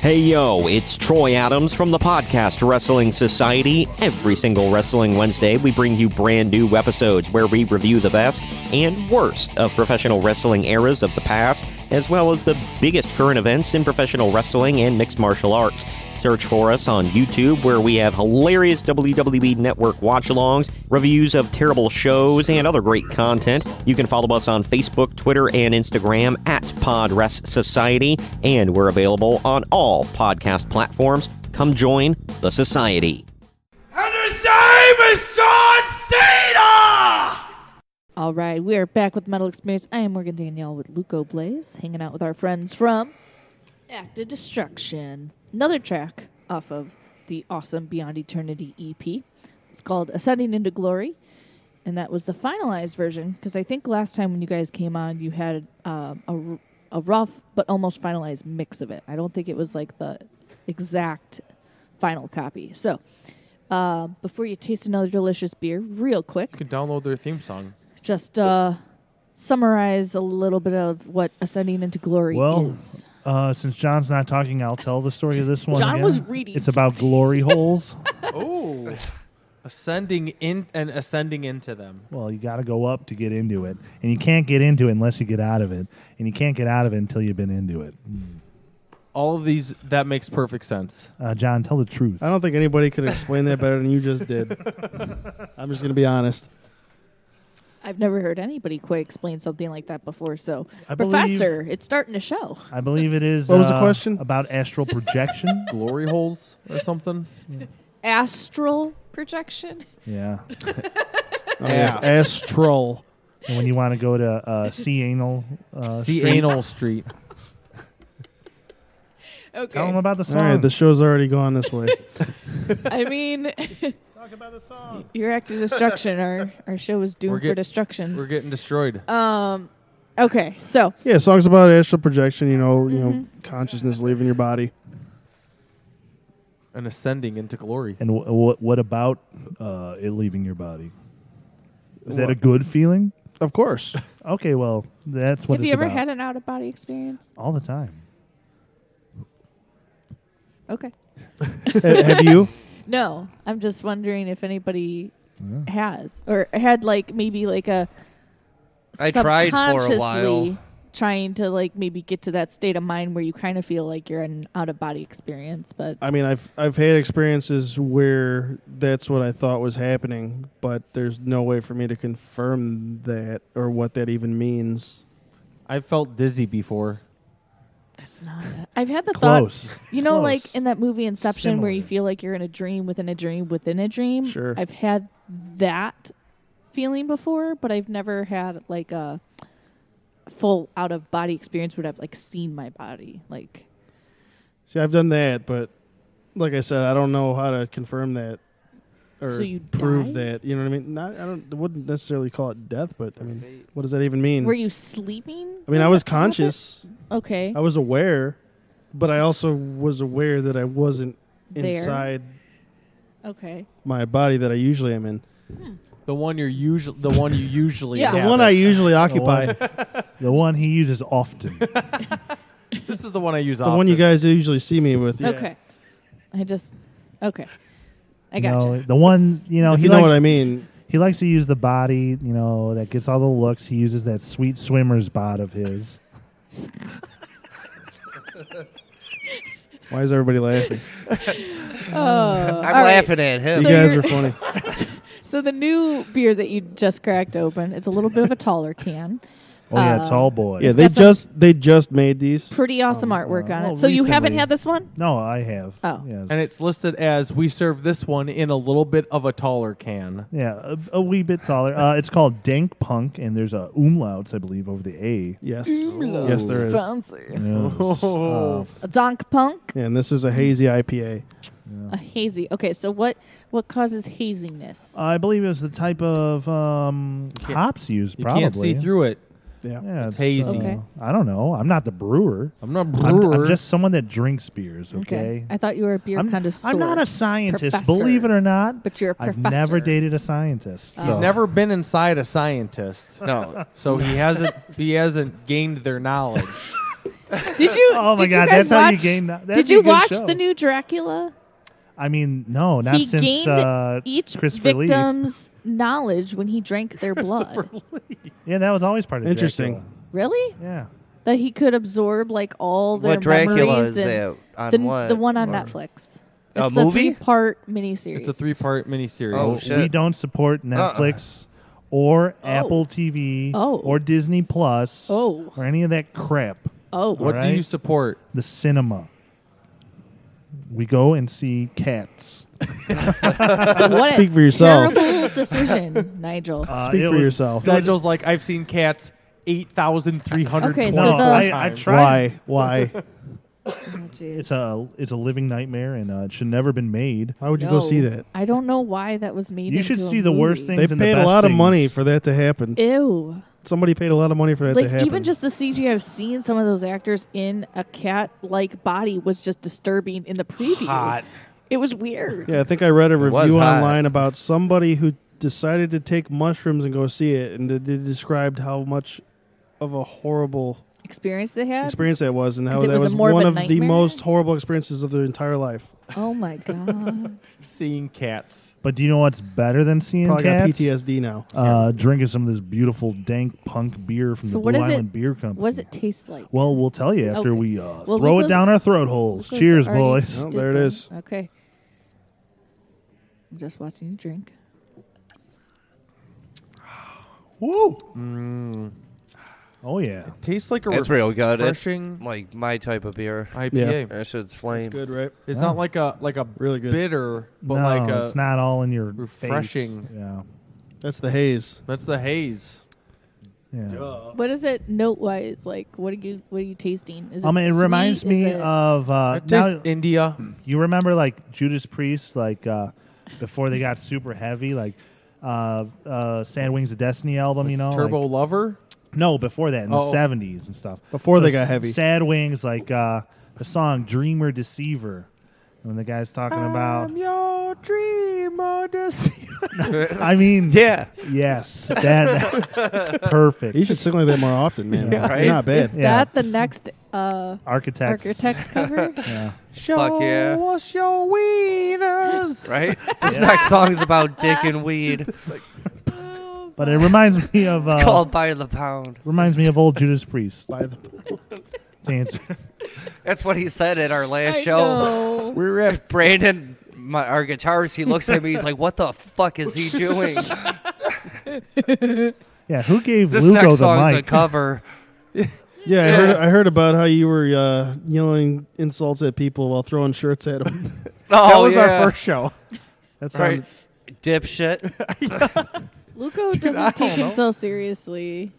Hey yo, it's Troy Adams from the podcast Wrestling Society. Every single Wrestling Wednesday, we bring you brand new episodes where we review the best and worst of professional wrestling eras of the past, as well as the biggest current events in professional wrestling and mixed martial arts. Search for us on YouTube, where we have hilarious WWE Network watch-alongs, reviews of terrible shows, and other great content. You can follow us on Facebook, Twitter, and Instagram at PodRest Society, and we're available on all podcast platforms. Come join the Society. And his name is John Cena! All right, we are back with Metal Experience. I am Morgan Danielle with Luco Blaze, hanging out with our friends from Act of Destruction. Another track off of the awesome Beyond Eternity EP. It's called Ascending into Glory, and that was the finalized version, because I think last time when you guys came on, you had a rough but almost finalized mix of it. I don't think it was like the exact final copy. So, before you taste another delicious beer, real quick, You can download their theme song. just summarize a little bit of what Ascending into Glory is. Since John's not talking, I'll tell the story of this one. John again. was reading. It's about glory holes. Oh, ascending into them. Well, you got to go up to get into it, and you can't get into it unless you get out of it, and you can't get out of it until you've been into it. All of these, that makes perfect sense. John, tell the truth. I don't think anybody could explain that better than you just did. I'm just going to be honest. I've never heard anybody quite explain something like that before. So, I Professor, it's starting to show. I believe it is. What was the question? About astral projection. Glory holes or something? Astral projection. Yeah. Oh, yes, astral. And when you want to go to see anal. Anal Street. Okay. Tell them about the song. All right, the show's already gone this way. I mean, Talk about the song. your Act of Destruction. Our show is doomed for destruction. We're getting destroyed. Okay, so Yeah, songs about astral projection. You know, consciousness leaving your body. And ascending into glory. And what about it leaving your body? Is that a good feeling? Of course. Okay, well, that's what have it's you ever about. had an out of body experience? All the time. Okay. Have you? No, I'm just wondering if anybody has or had like maybe like a. I tried for a while. subconsciously trying to like maybe get to that state of mind where you kind of feel like you're in an out of body experience, but I mean, I've had experiences where that's what I thought was happening, but there's no way for me to confirm that or what that even means. I've felt dizzy before. that's not it. I've had the Close. thought, you know, Close. like in that movie Inception where you Similar. feel like you're in a dream within a dream within a dream. Sure. I've had that feeling before, but I've never had like a full out of body experience where I've like seen my body. Like, See, I've done that, but like I said, I don't know how to confirm that or So you prove died? that. You know what I mean? I wouldn't necessarily call it death, but I mean, what does that even mean? were you sleeping? I mean, I was conscious. Okay. I was aware, but I also was aware that I wasn't There. inside Okay. my body that I usually am in. The one you usually Yeah. The have one it. I usually occupy. The one he uses often. This is the one I use The often. one you guys usually see me with. Yeah. Okay. Okay. I got you. The one, If he you know likes, what I mean. He likes to use the body, that gets all the looks. He uses that sweet swimmer's bod of his. Why is everybody laughing? I'm laughing at him. You So guys you're- are funny. So the new beer that you just cracked open, it's a little bit of a taller can. Oh yeah, tall boy. Yeah, It's they got some they just made these. pretty awesome artwork on well, it. So you haven't recently. had this one? No, I have. Oh. Yes. And it's listed as we serve this one in a little bit of a taller can. Yeah, a wee bit taller. It's called Dank Punk, and there's a umlauts, I believe, over the A. Yes. Ooh, Yes, there is. Fancy. Oh. A Donk Punk, Yeah, and this is a hazy IPA. a hazy. Okay, so what causes haziness? I believe it was the type of hops used, You probably. can't see through it. Yeah. Yeah, It's hazy. Okay. I don't know. I'm not the brewer. I'm not a I'm brewer. just someone that drinks beers, okay? I thought you were a beer I'm connoisseur. not a scientist, Professor. believe it or not. But you're a I've professor. never dated a scientist. He's so. never been inside a scientist. No. So he hasn't gained their knowledge. Did you? Oh my did you God, guys that's how you watch- gain that. Did you watch the new Dracula? I mean, no, not He since gained each Christopher Lee. victim's knowledge when he drank their blood. Yeah, that was always part of Interesting. Dracula. Really? Yeah. That he could absorb like all their What Dracula memories is and that? On the, what? the one on Or- Netflix. A It's movie? a 3-part miniseries. It's a 3-part miniseries. Oh, We shit. don't support Netflix or Apple TV Oh. or Disney Plus Oh. or any of that crap. Oh. What do Alright? you support? The cinema. We go and see Cats. What Speak a for yourself. terrible decision, Nigel. Speak it for was- yourself. Nigel's like, I've seen Cats 8,324 Okay, so No, the- I tried. Why? Oh, jeez. It's a living nightmare, and it should never been made. Why would you go see No. that? I don't know why that was made. You should into a see the worst movie. things. They and the paid a best lot of things. money for that to happen. Ew. Somebody paid a lot of money for that Like to happen. even just the CG I've seen some of those actors in a cat-like body was just disturbing in the preview. Hot. It was weird. Yeah, I think I read a was review hot. online about somebody who decided to take mushrooms and go see it, and they described how much of a horrible Experience they had. experience that was, and how 'Cause it that was a was more of one a of the nightmare? most horrible experiences of their entire life. Oh my god. Seeing Cats. But do you know what's better than seeing Probably Cats? got PTSD now. Drinking some of this beautiful dank punk beer from So the what Blue is it- Island Beer Company. What does it taste like? Well, we'll tell you after Okay. we Well, throw Luca's- it down our throat holes. Luca's Cheers, already boys. Oh, did there it that. is. Okay. I'm just watching you drink. Woo! Oh yeah. Tastes like a It's real good. It's refreshing like my type of beer. IPA. That shit's flame. Good, right? It's Yeah. not like a Really good. bitter, but no, like a it's not all in your refreshing. face. Yeah. That's the haze. That's the haze. Yeah. What is it note wise? Like what are you tasting? Is it It reminds sweet? me Is it- of It tastes now, India. you remember like Judas Priest, like before they got super heavy, like Sad Wings of Destiny album, you know? Turbo like- Lover. no, before that in Oh. the 70s and stuff. Before they So got heavy. Sad Wings, like the song "Dreamer Deceiver," when the guy's talking about. I'm your dreamer deceiver. I mean, Yeah. yes, that perfect. You should sing like that more often, man. Yeah. You're not bad. Is Yeah. that the next Architects. Architects cover? Yeah. Show Fuck yeah. us your wieners. Right? This next song's about dick and weed. But it reminds me of It's called By the Pound. reminds me of old Judas Priest. By the To answer. That's what he said at our last I show. know. We were at Brandon, our guitarist. He looks at me. He's like, "What the fuck is he doing?" Yeah, who gave This Lugo next the song's a mic? cover. Yeah, I heard about how you were yelling insults at people while throwing shirts at them. Oh, That was yeah. our first show. That's Right. Dipshit. Luco I doesn't don't take know. himself seriously.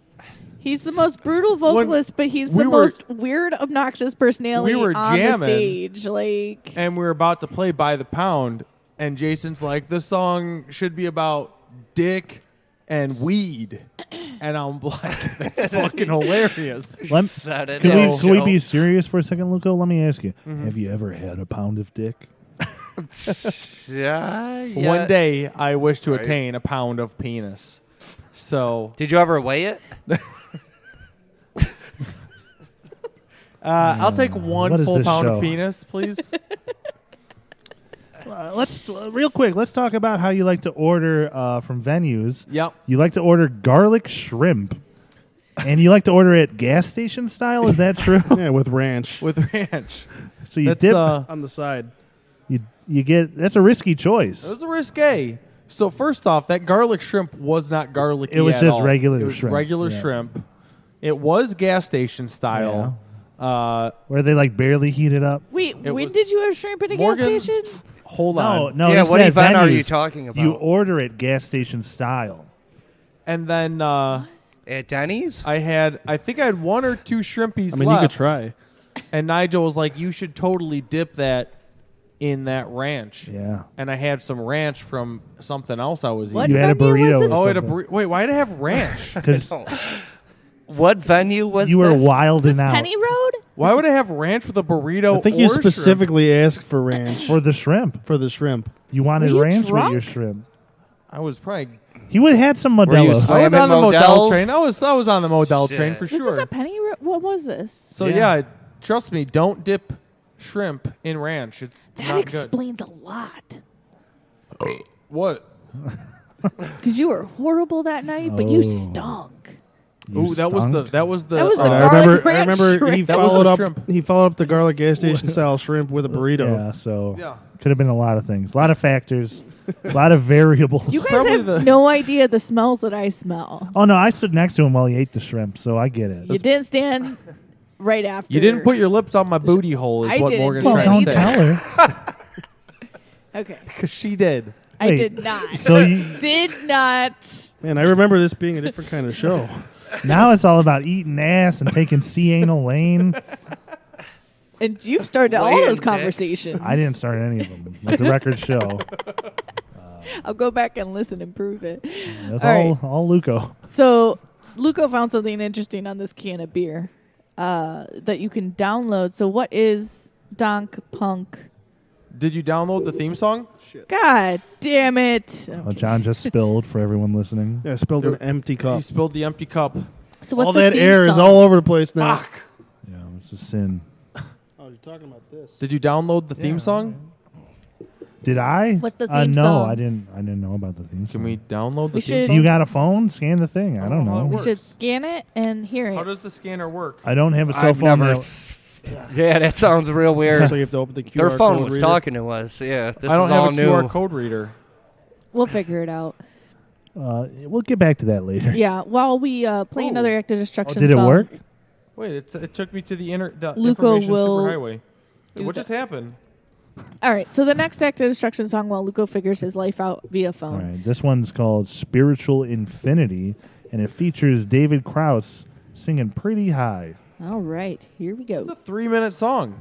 He's the most brutal vocalist, but he's we the were- most weird, obnoxious personality we were on jamming. the stage. Like, And we were about to play By the Pound, and Jason's like, the song should be about dick and weed. And I'm like, that's fucking hilarious. Let- Said it. Can So- we be serious for a second, Luco? Let me ask you: have you ever had a pound of dick? Yeah. One day, I wish to Right. attain a pound of penis. So, Did you ever weigh it? I'll take one What is full this pound show? of penis, please. Let's real quick. Let's talk about how you like to order from venues. Yep. You like to order garlic shrimp, and you like to order it gas station style. Is that true? Yeah, with ranch With ranch. So you That's, dip. on the side. You get. That's a risky choice. It was a risque. So first off, that garlic shrimp was not garlicky. It was at just all. regular It was shrimp, regular yeah. shrimp. It was gas station style. Where they like barely heat it up. wait, It when was- did you have shrimp at a Morgan- gas station? Hold No, on. no. Yeah, this what is at event are you venues. talking about? You order it gas station style. And then At Denny's? I think I had one or two shrimpies I mean, left. you could try. And Nigel was like, you should totally dip that in that ranch. Yeah. And I had some ranch from something else I was What eating. You had a venue was burrito. this? or Oh, I had a something. wait, why did I have ranch? Because What venue was you were this? wilding Was out Penny Road? Why would I have ranch with a burrito? I think or you shrimp? specifically asked for ranch for the shrimp. for the shrimp. You wanted Were you ranch drunk? with your shrimp. I was probably. He would have had some Were you Modelo's. I was slamming on the Model Models? train. I was on the Model train Shit. for Was this sure. a Penny Road? What was this? So Yeah. yeah, Trust me, don't dip shrimp in ranch. It's That not good. explains a lot. What? Because you were horrible that night, but you Oh. stunk. Ooh, that was the That was the I garlic remember. I ranch remember he shrimp. That was followed the up. shrimp. He followed up the garlic gas station style shrimp with a burrito. Yeah, so Yeah. could have been a lot of things, a lot of factors, a lot of variables. You guys Probably have the- no idea the smells that I smell. Oh no, I stood next to him while he ate the shrimp, so I get it. You didn't stand right after. You didn't put your lips on my booty hole, is I what didn't Morgan's do Well, it trying don't to say. either. tell her. Okay. Because she did. I Wait, did not. So you, Did not. Man, I remember this being a different kind of show. now it's all about eating ass and taking C-anal lane. And you've started all Laying those dicks. conversations. I didn't start any of them. Let the record show. I'll go back and listen and prove it. That's All right. all Luco. So, Luco found something interesting on this can of beer that you can download. So, what is Donk Punk? Did you download the theme song? God damn it. John just spilled for everyone listening. Yeah, I spilled an empty You cup. spilled the empty cup. So, what's All the that theme air is song? all over the place now. Yeah, it's a sin. Oh, you're talking about this. Did you download the theme song? Did I? What's the theme no, song? I didn't know about the theme song. Can we download the We theme should- song? You got a phone? Scan the thing. I don't how it know. We works. should scan it and hear How it. does the scanner work? I don't have a cell I've phone. never. Yeah, that sounds real weird. So you have to open the QR Their phone code was reader. talking to us. Yeah, this I don't is all have a new. QR code reader. We'll figure it out. We'll get back to that later. Yeah, while we play Oh. another Act of Oh, Destruction did it song. work? Wait, it took me to the Luco information will superhighway. do What just this. happened? All right, so the next Act of Destruction song while Luco figures his life out via All phone. right. This one's called Spiritual Infinity, and it features David Krause singing pretty high. All right, here we go. It's a 3-minute song.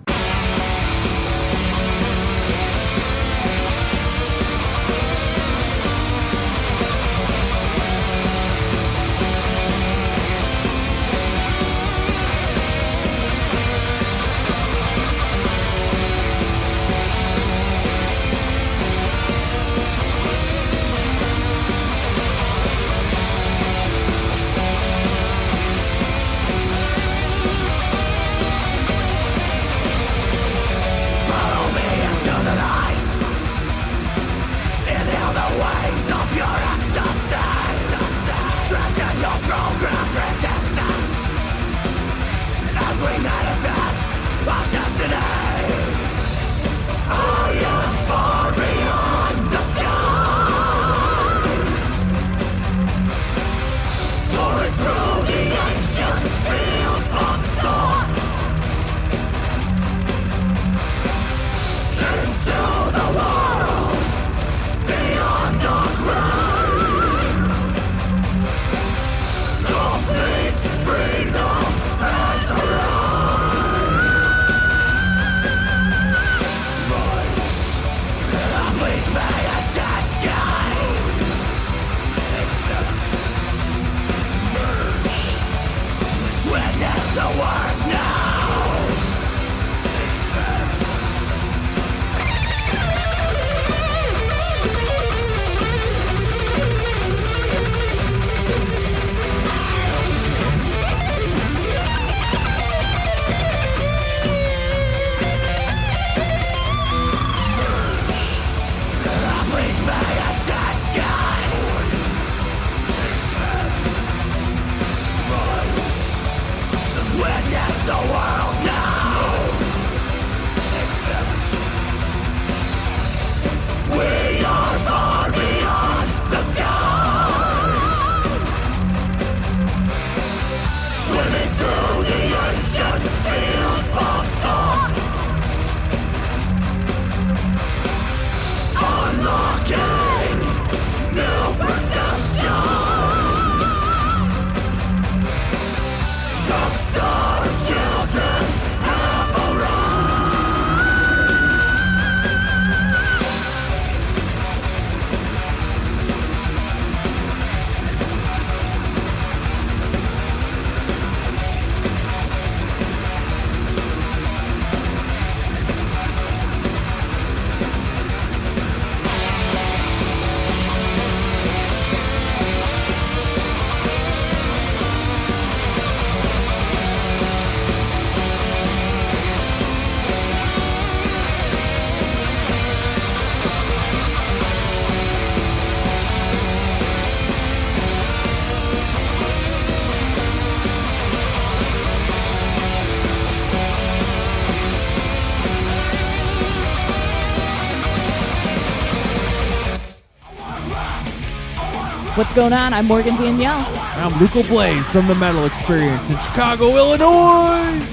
What's going on? I'm Morgan Danielle. I'm Luco Blaze from the Metal Experience in Chicago, Illinois.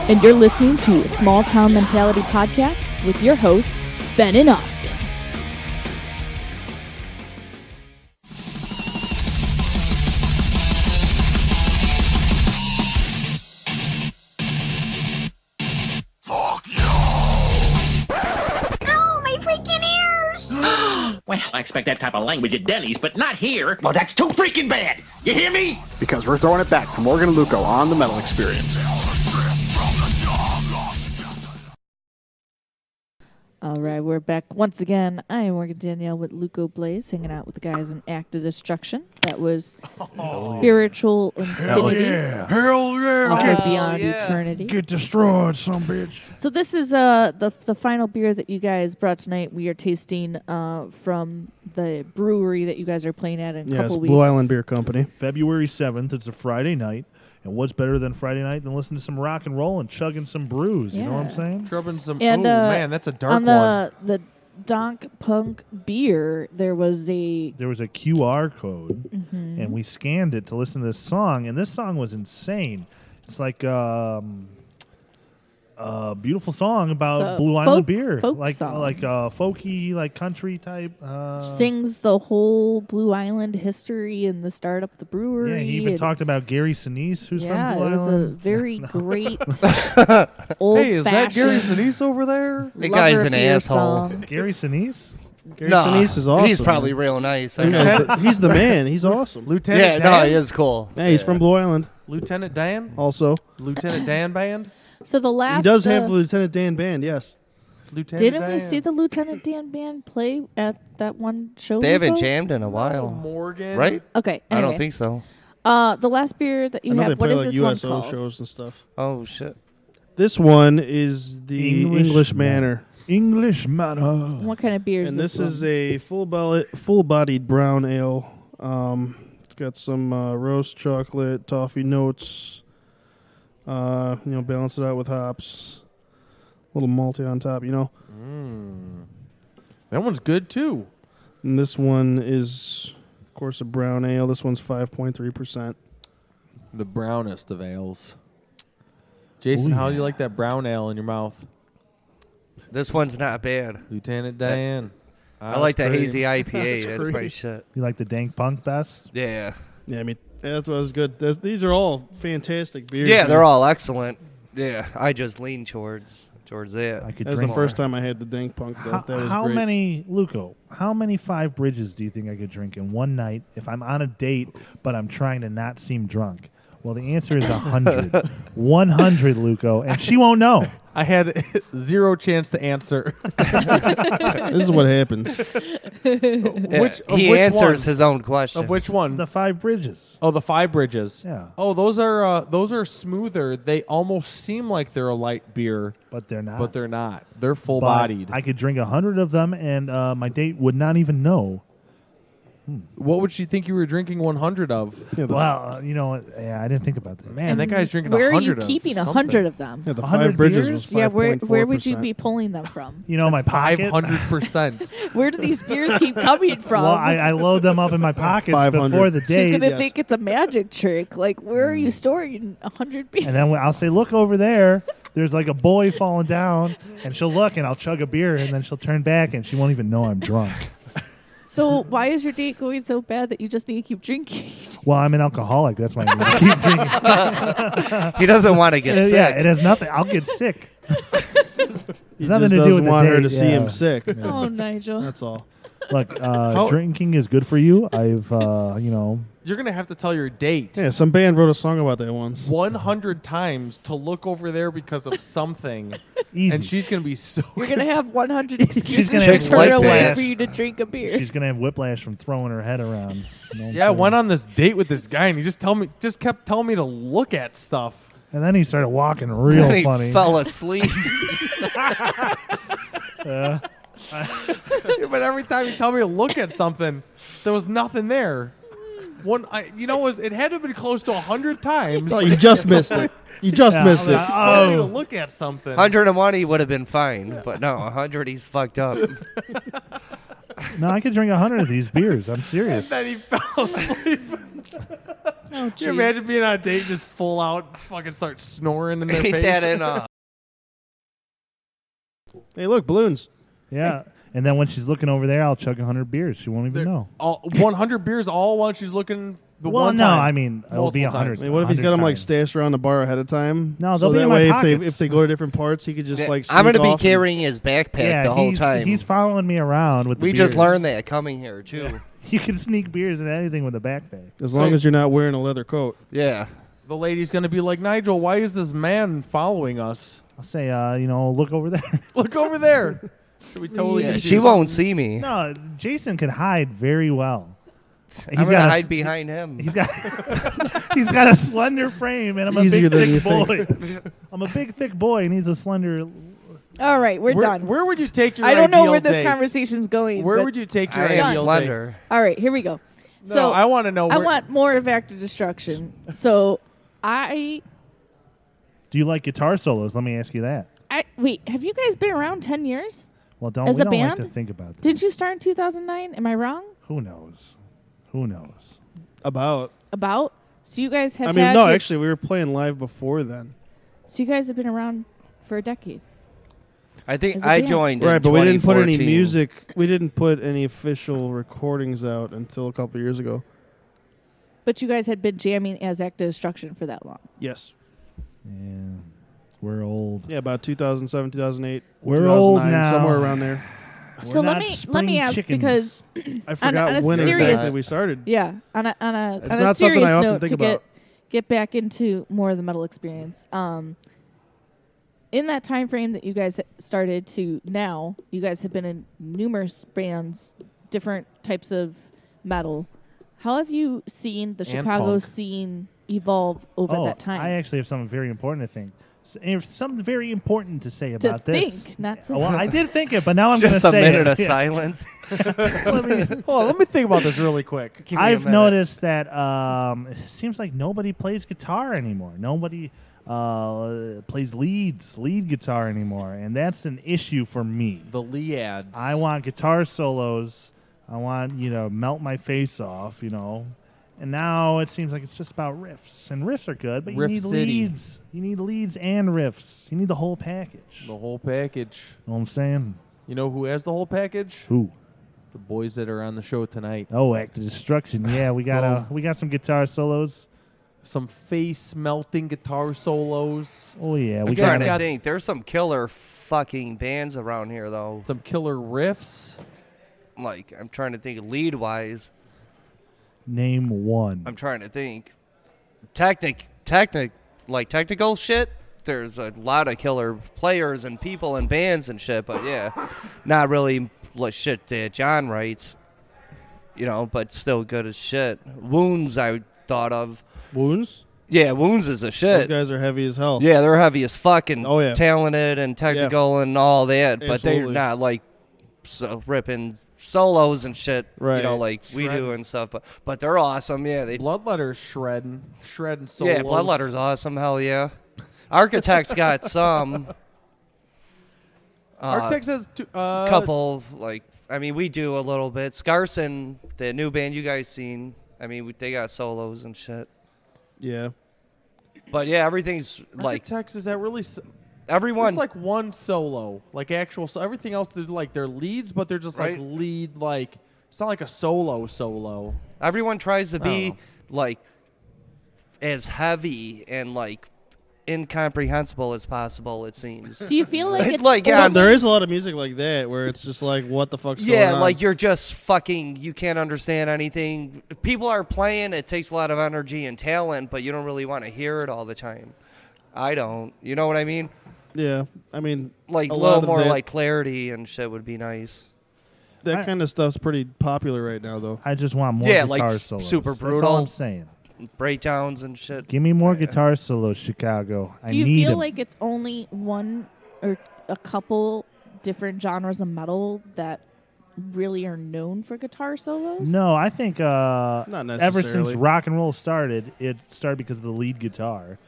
And you're listening to Small Town Mentality Podcast with your hosts, Ben and Austin. Well, I expect that type of language at Denny's, but not here. Well, that's too freaking bad. You hear me? Because we're throwing it back to Morgan and Luco on the Metal Experience. All right, we're back once again. I am Morgan Danielle with Luco Blaze, hanging out with the guys in Act of Destruction. That was Spiritual Infinity. Hell yeah! Offered Beyond Eternity. Get destroyed, some bitch. So this is the final beer that you guys brought tonight. We are tasting from the brewery that you guys are playing at in a couple weeks. Blue Island Beer Company. February 7th. It's a Friday night. And what's better than Friday night than listening to some rock and roll and chugging some brews? You know what I'm saying? Rubbing some. And, man, that's a dark on one. the Donk Punk beer, there was a QR code, and we scanned it to listen to this song, and this song was insane. It's like a beautiful song about Blue Island beer, like folky, like country type. Sings the whole Blue Island history and the start up the brewery. Yeah, he even talked about Gary Sinise, who's from Blue Island. Yeah, it was a very great old-fashioned. Hey, is that Gary Sinise over there? The guy's an asshole. Song. Gary Sinise? Gary Sinise is awesome. He's probably real nice. He's the man. He's awesome. Lieutenant Dan? No, he is cool. Yeah, he's from Blue Island. Lieutenant Dan? Also. Lieutenant Dan band? So the last... He does have the Lieutenant Dan band, yes. Didn't we see the Lieutenant Dan band play at that one show? They haven't Luco? jammed in a while. Morgan? Right? Okay, I anyway. don't think so. The last beer that you I know have, they what play is like this USO one called? shows and stuff. Oh, shit. This one is the English Manor. English Manor. What kind of beer is and this is a full-bodied brown ale. It's got some roast chocolate, toffee notes. Balance it out with hops. A little malty on top, That one's good, too. And this one is, of course, a brown ale. This one's 5.3%. The brownest of ales. Jason, how do you like that brown ale in your mouth? This one's not bad. Lieutenant Dan. I like the hazy IPA. That's my shit. You like the Dank Punk best? Yeah. Yeah, I mean, that's what was good. These are all fantastic beers. Yeah, they're all excellent. Yeah, I just lean towards that. I could That's drink the first time I had the Dank Punk, though. That was how great. many, Luco, how many Five Bridges do you think I could drink in one night if I'm on a date but I'm trying to not seem drunk? Well, the answer is 100. 100, Luco, and she won't know. I had zero chance to answer. This is what happens. He answers his own question. Of which one? The Five Bridges. Oh, the Five Bridges. Yeah. Oh, those are smoother. They almost seem like they're a light beer, but they're not. But they're not. They're full bodied. I could drink 100 of them, and my date would not even know. What would she think you were drinking 100 of? Well, I didn't think about that. Man, that guy's drinking Where 100 are you of keeping something. 100 of them? Yeah, the 100 Five Bridges beers? was 5.4%. Yeah, where would you be pulling them from? My pocket. 500%. Where do these beers keep coming from? Well, I load them up in my pockets 500. before the date. She's gonna think it's a magic trick. Like, where are you storing 100 beers? And then I'll say, look over there. There's like a boy falling down. And she'll look, and I'll chug a beer, and then she'll turn back, and she won't even know I'm drunk. So why is your date going so bad that you just need to keep drinking? Well, I'm an alcoholic. That's why I need to keep drinking. He doesn't want to get sick. Yeah, it has nothing. I'll get sick. He It's nothing just to do doesn't with want the her date. to see him sick. Oh, Nigel. That's all. Look, drinking is good for you. I've, You're going to have to tell your date Yeah, some band wrote a song about that once. 100 times to look over there because of something. Easy. And she's going to be so... You're going to have 100 excuses gonna to have turn away whiplash. for you to drink a beer. She's gonna have whiplash from throwing her head around. You know what I'm Yeah, I saying? went on this date with this guy, and he just kept telling me to look at stuff. And then he started walking real And he funny. fell asleep. But every time he told me to look at something, there was nothing there. It had to have been close to 100 times. Oh, you just missed it. You just missed it. Told me to look at something. 101 he would have been fine, but no, 100 he's fucked up. No, I could drink 100 of these beers. I'm serious. And then he fell asleep. Oh, Can you imagine being on a date, just full out, fucking start snoring in their Ain't face? that in Hey, look, balloons. Yeah. And then when she's looking over there, I'll chug 100 beers. She won't even know. All 100 beers all while she's looking the Well, one no, time. I mean, it'll be Multiple 100. times. I mean, what if he's got them like stashed around the bar ahead of time? No, so they'll be that in my way, pockets. if they go to different parts, he could just like. I'm going to be carrying his backpack Yeah, the whole he's, time. he's following me around with the we beers. just learned that coming here too. You can sneak beers and anything with a backpack. as long as you're not wearing a leather coat. Yeah. The lady's going to be like, Nigel, why is this man following us? I'll say, look over there. Look over there. Should we totally Yeah, do she this? won't see me. No, Jason can hide very well. I'm gonna hide behind him. He's got he's got a slender frame, and I'm a easier big than thick you boy. I'm a big thick boy, and he's a slender. All right, we're Where, done. where would you take your I don't know ideal where this date? conversation's going. Where but- would you take your I am ideal slender. All right, here we go. No, So I want to know. I Where, want more of Act of Destruction. So I Do you like guitar solos? Let me ask you that. wait. Have you guys been around 10 years? Well, don't As we a don't band? like to think about that. Did you start in 2009? Am I wrong? Who knows? Who knows? About. About? So you guys have I mean, had no, your- actually, we were playing live before then. So you guys have been around for a decade. I think As a I band. joined. Right, in but we didn't put any 2014. music. We didn't put any official recordings out until a couple years ago. But you guys had been jamming as Act of Destruction for that long. Yes. Yeah, we're old. Yeah, about 2007, 2008. We're old 2009, now. somewhere around there. So let me ask because I forgot on a when serious, exactly we started. Yeah, on a It's on a not something serious I often note think to about. get back into more of the metal experience. In that time frame that you guys started to now, you guys have been in numerous bands, different types of metal. How have you seen the Chicago punk. scene evolve over that time? I actually have something very important to think. Something very important to say about to this. think, not to. Well, I did think it, but now I'm going to Just a say minute it. of Yeah. silence. Let me think about this really quick. Give me a I've minute. noticed that it seems like nobody plays guitar anymore. Nobody plays lead guitar anymore, and that's an issue for me. The Leads. I want guitar solos. I want melt my face off, And now it seems like it's just about riffs, and riffs are good, but you Riff need City. leads. You need leads and riffs. You need the whole package. the whole package. Know what I'm saying? You know who has the whole package? Who? The boys that are on the show tonight. Oh, Act of Destruction. Yeah, we got some guitar solos. Some face melting guitar solos. Oh yeah, we I'm guys trying got. to got- think. There's some killer fucking bands around here, though. Some killer riffs. Like, I'm trying to think lead wise. Name one. I'm trying to think. Technical shit. There's a lot of killer players and people and bands and shit, but yeah, not really like shit that John writes. But still good as shit. Wounds, I thought of. Wounds? Yeah, Wounds is a Those shit. guys are heavy as hell. Yeah, they're heavy as fuck and Oh, yeah. talented and technical and all that, but they're Absolutely. not like ripping solos and shit, Right. Like we do and stuff. But they're awesome. Yeah, they. Bloodletter's shredding solos. Yeah, Bloodletter's awesome. Hell yeah. Architect's got some. Architects has Couple we do a little bit. Scarson, the new band you guys seen. They got solos and shit. Yeah. But yeah, everything's like Architects is that really? everyone. It's like one solo, like actual. So everything else they're like they're leads, but they're just Right. like lead. Like it's not like a solo. Everyone tries to be Oh. like as heavy and like incomprehensible as possible. It seems. Do you feel like it's Like, Yeah, yeah, there is a lot of music like that where it's just like, what the fuck's going Yeah, on? like you're just fucking. You can't understand anything. People are playing. It takes a lot of energy and talent, but you don't really want to hear it all the time. I don't. You know what I mean? Yeah, I mean, Like a a lot little of more that- like clarity and shit would be nice. that kind of stuff's pretty popular right now, though. I just want more Yeah, guitar like solos. super That's all brutal. I'm saying. Breakdowns and shit. Give me more guitar solos, Chicago. I Do you need feel 'em. like it's only one or a couple different genres of metal that really are known for guitar solos? No, I think Not ever since necessarily. rock and roll started, it started because of the lead guitar.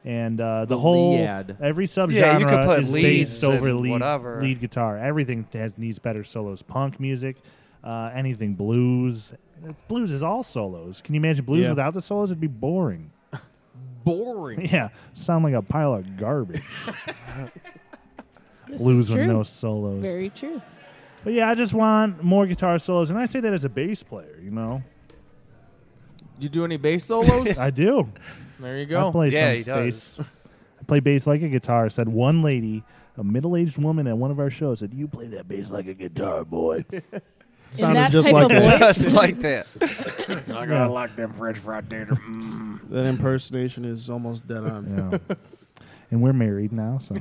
And the The whole lead. every subgenre Yeah, you could put is leads based over and lead whatever. guitar. Everything needs better solos. Punk music, anything blues. Blues is all solos. Can you imagine blues Yeah. without the solos? It'd be boring. Boring. Yeah, sound like a pile of garbage. This Blues is with true. no solos. Very true. But yeah, I just want more guitar solos, and I say that as a bass player. You know, You do any bass solos? I do. There you I go. play Yeah, some he bass. I play bass like a guitar. Said one lady, a middle-aged woman at one of our shows, said, "You play that bass like a guitar, boy." In that just type like of that. voice. Just like that. I gotta like them French fried tater. That impersonation is almost dead on. Yeah. And we're married now, so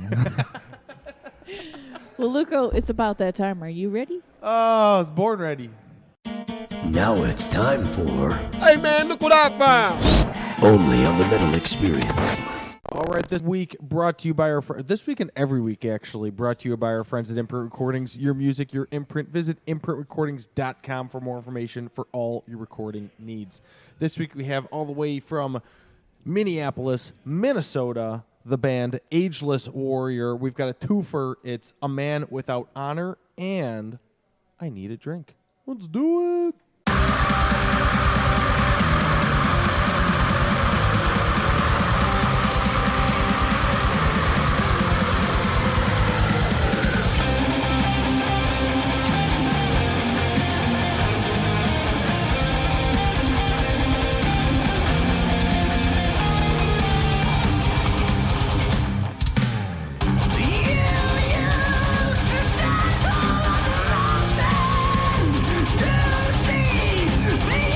Well, Luco, it's about that time. Are you ready? Oh, I was born ready. Now it's time for Hey man, look what I found! Only on the Metal Experience. All right, this week brought to you by our this week and every week actually brought to you by our friends at Imprint Recordings. Your music, your imprint. Visit imprintrecordings.com for more information for all your recording needs. This week we have all the way from Minneapolis, Minnesota, the band Ageless Warrior. We've got a twofer. It's A Man Without Honor and I Need a Drink. Let's do it. You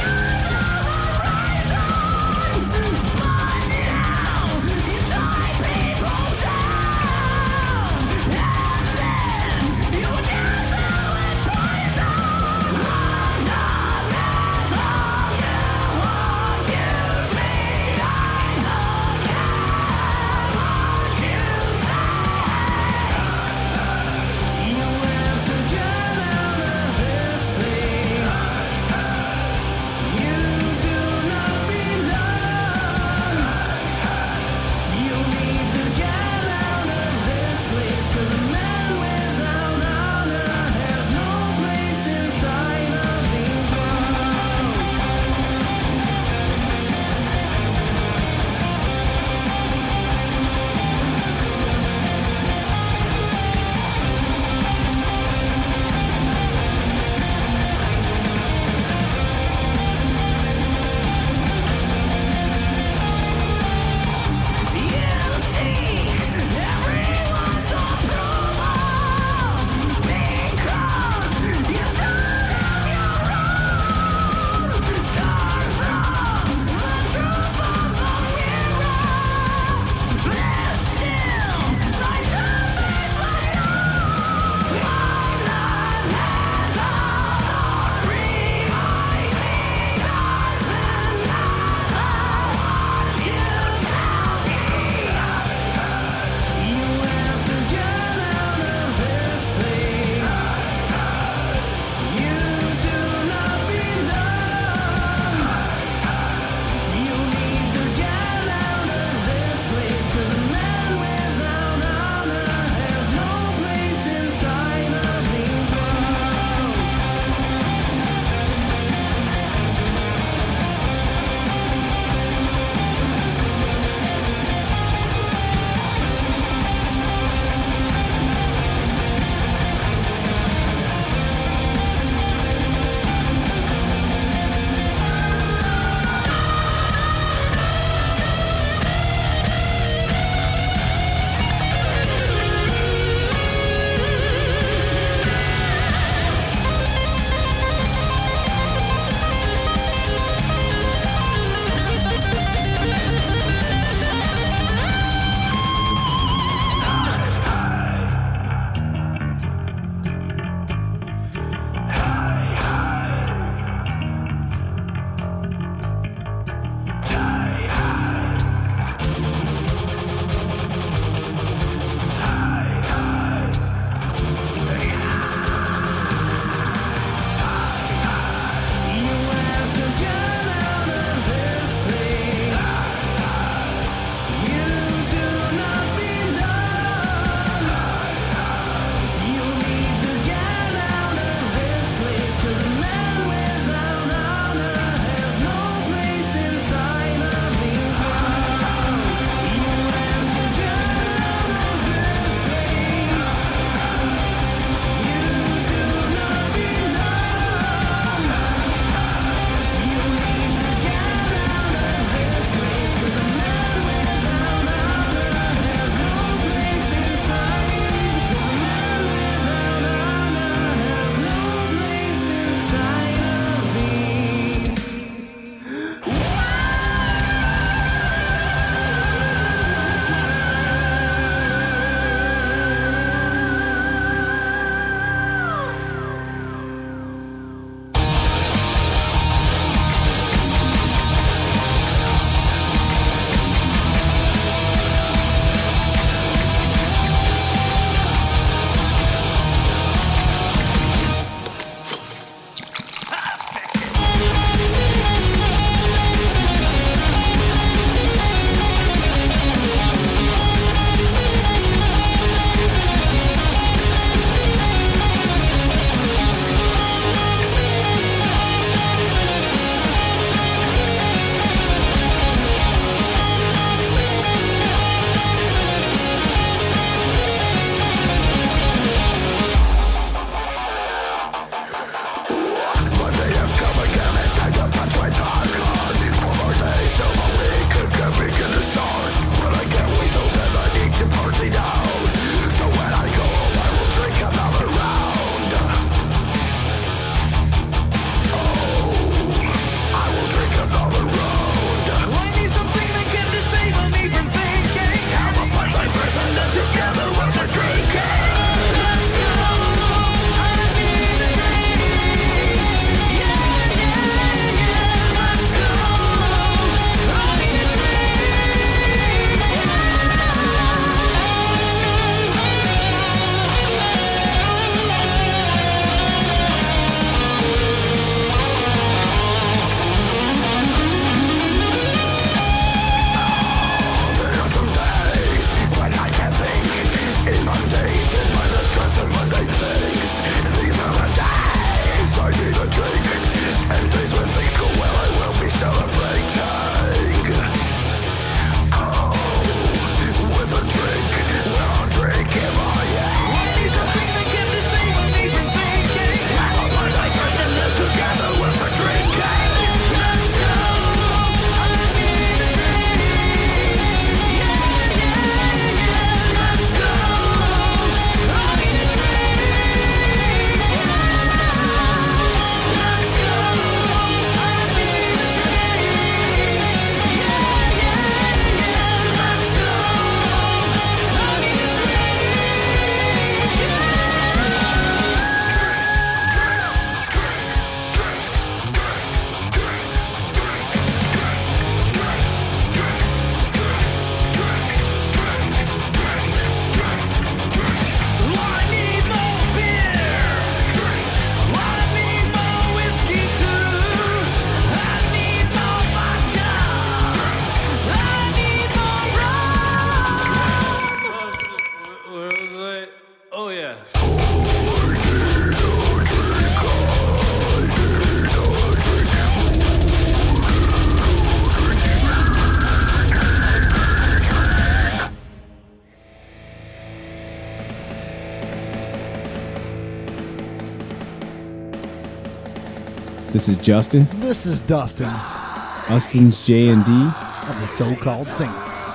This is Justin. This is Dustin. Austin's J&D. Of the so-called Saints.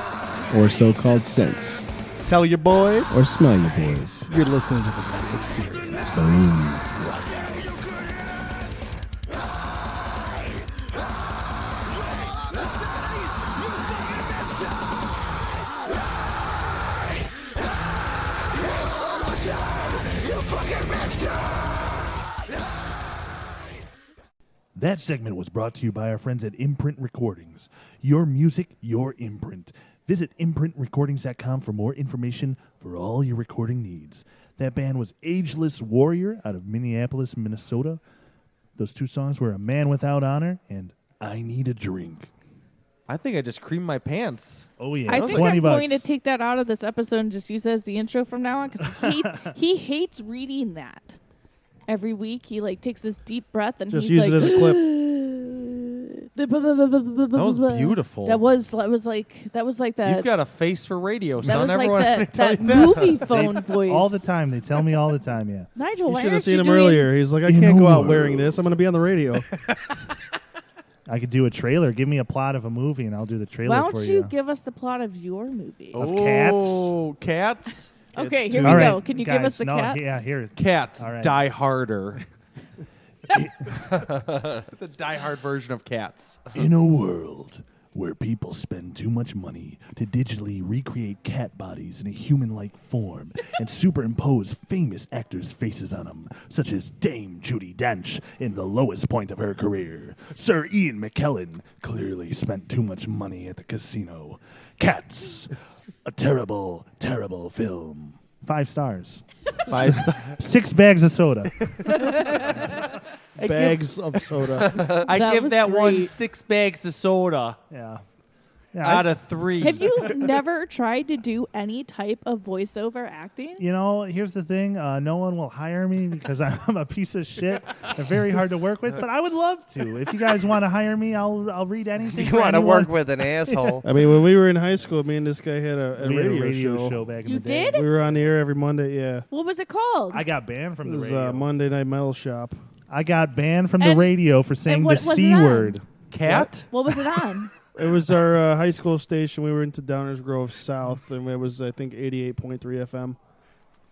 Or so-called Sense. Tell your boys. Or smile your boys. You're listening to the Metal Experience. Boom. That segment was brought to you by our friends at Imprint Recordings. Your music, your imprint. Visit imprintrecordings.com for more information for all your recording needs. That band was Ageless Warrior out of Minneapolis, Minnesota. Those two songs were A Man Without Honor and I Need a Drink. I think I just creamed my pants. Oh, yeah. I think I'm going to take that out of this episode and just use it as the intro from now on because he hates reading that. Every week he takes this deep breath and just he's use it as a clip. That was beautiful. That was like that. You've got a face for radio, that son. was Everyone like that tell you movie phone voice. All the time. They tell me all the time, yeah. Nigel, You why should have aren't seen you him doing... earlier. He's like, I can't go out wearing this. I'm going to be on the radio. I could do a trailer. Give me a plot of a movie and I'll do the trailer Why for don't you. you give us the plot of your movie? Of Cats? Oh, Cats? Okay, here we go. Can you give us the Cats? Yeah, here. Cats, All right. Die Harder. The Die Hard version of Cats. In a world where people spend too much money to digitally recreate cat bodies in a human-like form and superimpose famous actors' faces on them, such as Dame Judi Dench in the lowest point of her career, Sir Ian McKellen clearly spent too much money at the casino. Cats, a terrible, terrible film. 5 stars. 5 stars. 6 bags of soda. Bags of soda. I That give was that one great. 6 bags of soda. Yeah. Out of 3. Have you never tried to do any type of voiceover acting? You know, here's the thing. No one will hire me because I'm a piece of shit. They're very hard to work with, but I would love to. If you guys want to hire me, I'll read anything. You for want to anyone. work with an asshole. I mean, when we were in high school, me and this guy had a We had radio, show. back in You the day. did? We were on the air every Monday, yeah. What was it called? I got banned from It the was radio. Monday Night Metal Shop. I got banned from the And- radio for saying what the was C it on? word. Cat? What was it on? It was our high school station. We were into Downers Grove South, and it was, I think, 88.3 FM.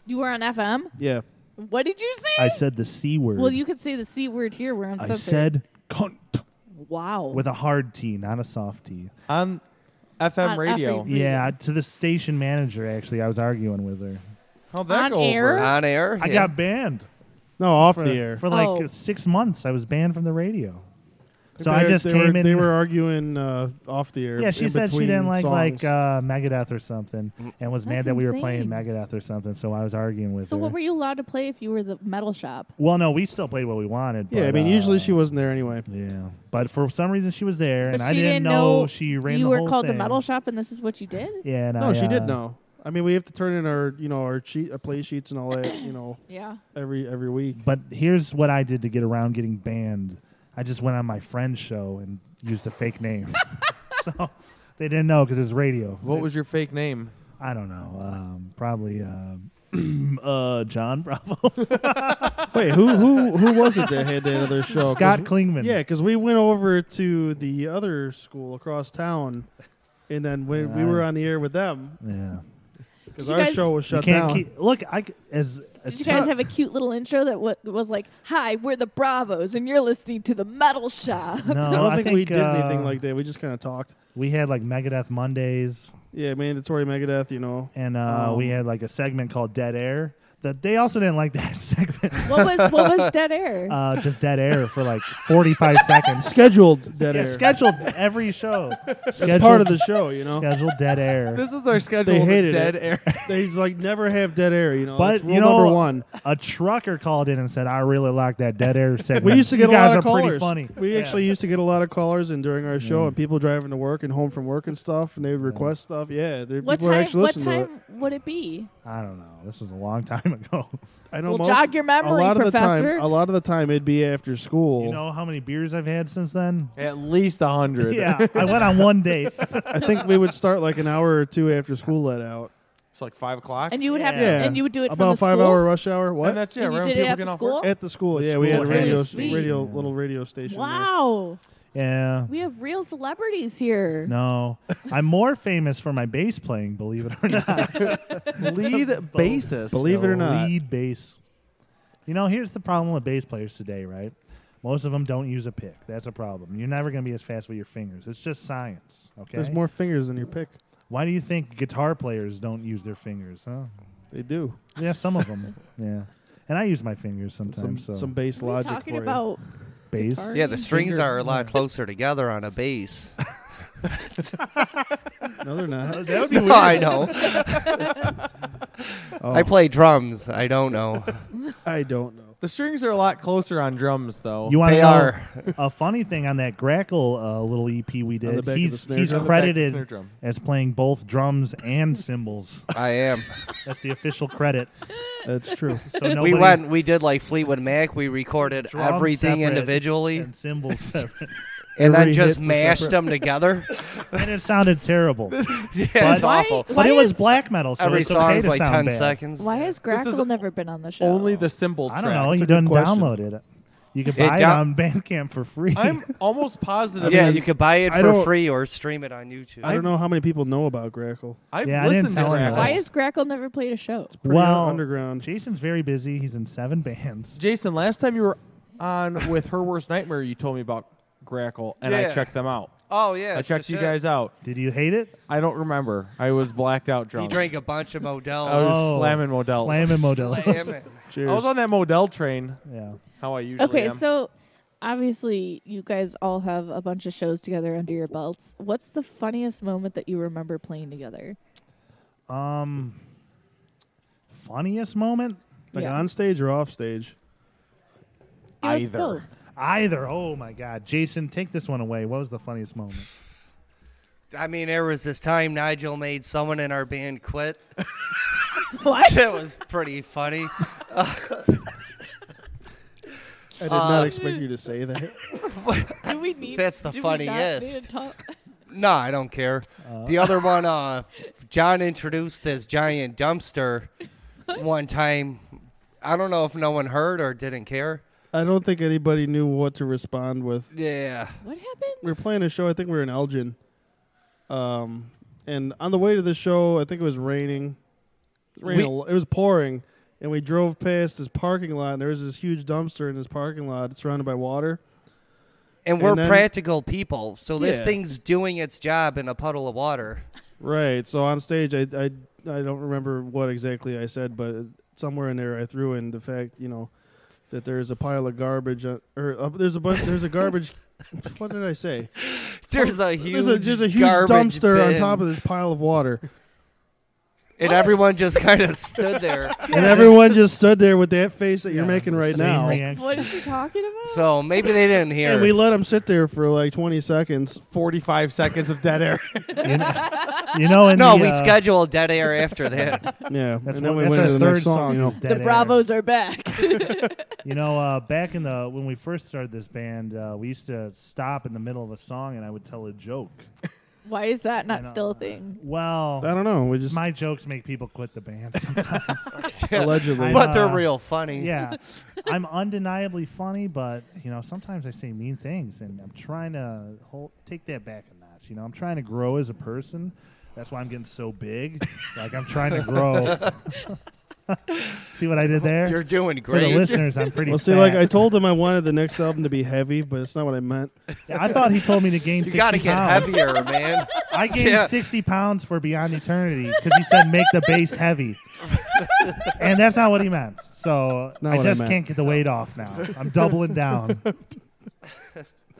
You were on FM? Yeah. What did you say? I said the C word. Well, you could say the C word here. We're I uncensored. said cunt Wow. with a hard T, not a soft T. On FM On radio. FM. Yeah, to the station manager, actually. I was arguing with her. How'd that On go air? over? On air? I Yeah. got banned. No, off for, the air. For like Oh. 6 months. I was banned from the radio. So I just they came were, in. They were arguing off the air. Yeah, she in said she between didn't like songs. Megadeth or something, and was mad That's that we were insane. playing Megadeth or something. So I was arguing with So her. what were you allowed to play if you were the metal shop? Well, no, we still played what we wanted. Yeah, I but, mean, usually she wasn't there anyway. Yeah, but for some reason she was there, But and I she didn't didn't know she ran you the were whole called thing. the metal shop, and this is what you did. Yeah, and No, I, she did know. I mean, we have to turn in our, our play sheets and all that, Yeah. every week. But here's what I did to get around getting banned. I just went on my friend's show and used a fake name. So they didn't know because it's radio. What was your fake name? I don't know. Probably John Bravo. Wait, who was it that had that other show? Scott Klingman. Yeah, because we went over to the other school across town, and then we were on the air with them. Yeah. Because Did you our guys- show was You shut can't down. keep, look, as Did you guys have a cute little intro that was like, "Hi, we're the Bravos, and you're listening to the Metal Shop"? No, I don't I think we think, did anything like that. We just kind of talked. We had like Megadeth Mondays, Yeah, mandatory Megadeth, and we had like a segment called Dead Air. That they also didn't like that segment. What was Dead Air? Just dead air for like 45 seconds. scheduled dead Yeah, air. scheduled every show. It's part of the show, Scheduled dead air. This is our schedule. They hated Dead it. Air. They like never have dead air, But That's rule you know, number one. a trucker called in and said, "I really like that dead air segment." We used to get you a guys lot are of callers. pretty funny. We Yeah. actually used to get a lot of callers in during our show, and people driving to work and home from work and stuff, and they would request stuff. Yeah, What people were time? actually What listening to it. time would it be? I don't know. This was a long time ago. I know Well, most, jog your memory, a lot Professor. A lot of the time, it'd be after school. You know how many beers I've had since then? At least 100. Yeah, I went on one date. I think we would start like an hour or two after school let out. It's like 5 o'clock. And you would have Yeah. and you would do it from about the 5 school? hour rush hour. What? And that's And you right did when it people at get the off school? work. At the school, The yeah, we had a school radio, is really sweet. little radio station. there. Wow. Yeah. We have real celebrities here. No, I'm more famous for my bass playing, believe it or not. Lead bassist. Believe it or not. Lead bass. You know, here's the problem with bass players today, right? Most of them don't use a pick. That's a problem. You're never going to be as fast with your fingers. It's just science, okay? There's more fingers than your pick. Why do you think guitar players don't use their fingers, huh? They do. Yeah, some of them. Yeah. And I use my fingers sometimes. Some bass What are we logic talking for about bass. guitar? Yeah, the strings Finger- are a lot closer together on a bass. you. No, they're not. That would be weird. I know. Oh, I play drums. I don't know. I don't know. The strings are a lot closer on drums, though. You want to They know are. a funny thing on that Grackle little EP we the did? back of the He's snare he's drum. On the back of the snare credited drum. as playing both drums and cymbals. I am. That's the official credit. That's true. So nobody We did like Fleetwood Mac. We recorded drums everything separate individually and cymbals separate. and then every just hit was mashed separate. them together. And it sounded terrible. Yeah, But- it's awful. But it was black metal, so Every it's okay song's to like sound 10 bad. seconds. Why has Grackle never been on the show? Only the cymbal I track. don't know. That's He a good doesn't question. download it. You can It buy it down- on Bandcamp for free. I'm almost positive. Yeah, that you could buy it I for don't- free or stream it on YouTube. I don't know how many people know about Grackle. I've Yeah, I didn't listened to tell him Grackle. Why has Grackle never played a show? Pretty well, underground. Jason's very busy. He's in 7 bands. Jason, last time you were on with Her Worst Nightmare, you told me about Grackle, and I Yeah. checked them out. Oh yeah, I it's the checked you shit. guys out. Did you hate it? I don't remember. I was blacked out He drunk. drank a bunch of Modelo. I was Oh, slamming Models. Slamming Modelo. Slam it. Cheers. I was on that Model train. Yeah. How I usually Okay, am. so obviously you guys all have a bunch of shows together under your belts. What's the funniest moment that you remember playing together? Funniest moment? Like Yeah. on stage or off stage? Give us Either. both. Either. Oh my God, Jason, take this one away. What was the funniest moment? I mean, there was this time Nigel made someone in our band quit. What? It was pretty funny. I did not expect you to say that. Do we need? That's the do we not need funniest. to talk? No, I don't care. The other one, John introduced this giant dumpster one time. I don't know if no one heard or didn't care. I don't think anybody knew what to respond with. Yeah. What happened? We were playing a show. I think we were in Elgin. And on the way to the show, I think it was raining. It was pouring. And we drove past this parking lot, and there was this huge dumpster in this parking lot. It's surrounded by water. And we're then- practical people, so this Yeah. thing's doing its job in a puddle of water. Right. So on stage, I don't remember what exactly I said, but somewhere in there I threw in the fact, that there's a pile of garbage, there's a garbage. What did I say? There's a huge There's a huge garbage dumpster on bin. top of this pile of water. And everyone just kind of stood there. And everyone just stood there with that face that you're making right same now. reaction. What is he talking about? So maybe they didn't hear. And we let them sit there for like 20 seconds. 45 seconds of dead air. You know, in no, the, we scheduled dead air after that. Yeah. That's, and then what, we that's went our to the third next song. is The Dead Air. Bravos are back. Back in when we first started this band, we used to stop in the middle of a song and I would tell a joke. Why is that not still a thing? Well, I don't know. We just my jokes make people quit the band sometimes. allegedly. But they're real funny. Yeah, I'm undeniably funny, but sometimes I say mean things, and I'm trying to take that back a notch. I'm trying to grow as a person. That's why I'm getting so big. Like I'm trying to grow. See what I did there? You're doing For the great. listeners, I'm pretty. Well, see, fat. like I told him I wanted the next album to be heavy, but it's not what I meant. Yeah, I thought he told me to gain You 60 got to get pounds. heavier, man. I gained Yeah. 60 pounds for Beyond Eternity because he said make the bass heavy. And that's not what he meant. So Not I what I just meant. can't get the weight off now. I'm doubling down.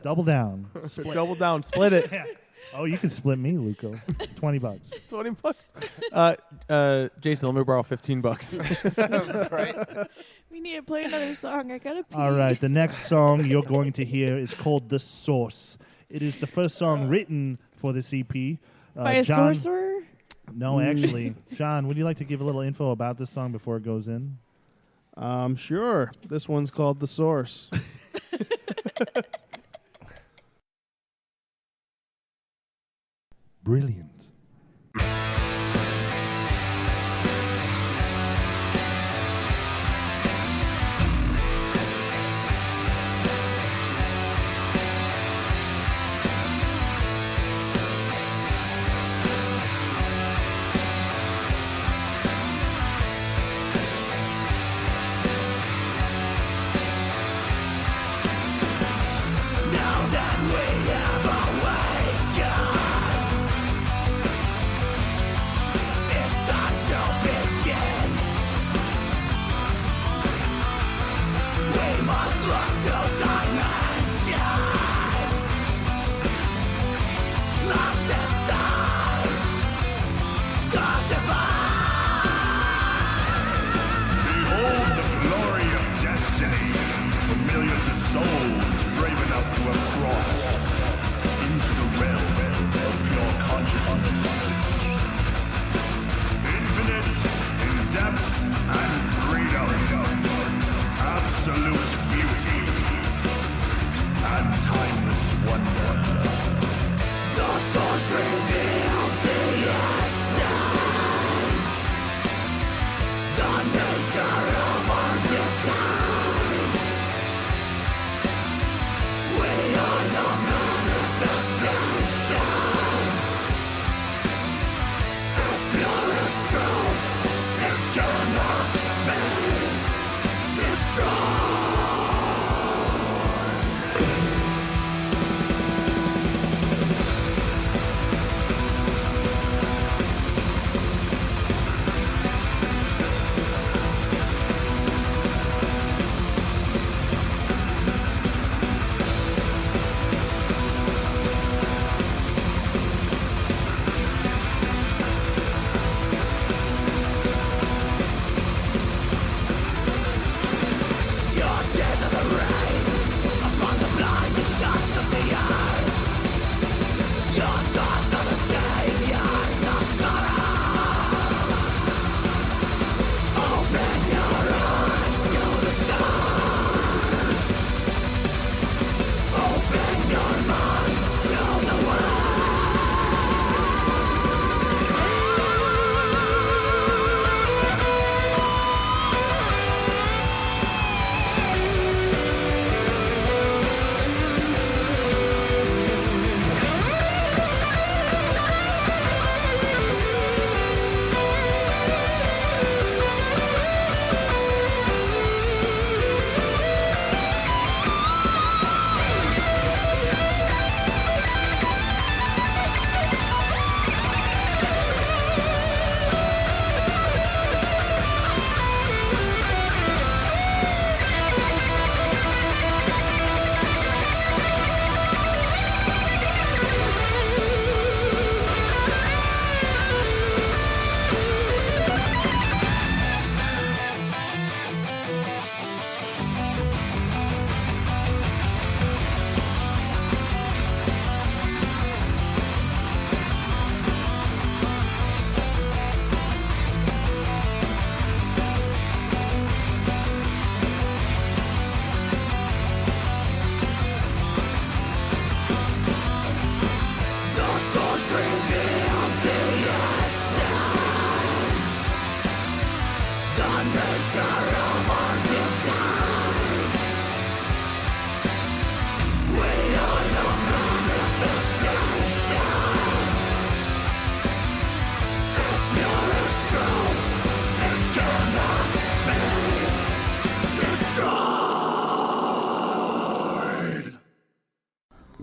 Double down. Double down, split it. Yeah. Oh, you can split me, Luco. $20. $20. Jason, let me borrow $15. Right. We need to play another song. I gotta pee. All right, the next song you're going to hear is called The Source. It is the first song written for this EP. By a John, sorcerer? No, actually. John, would you like to give a little info about this song before it goes in? Sure. This one's called The Source. Brilliant.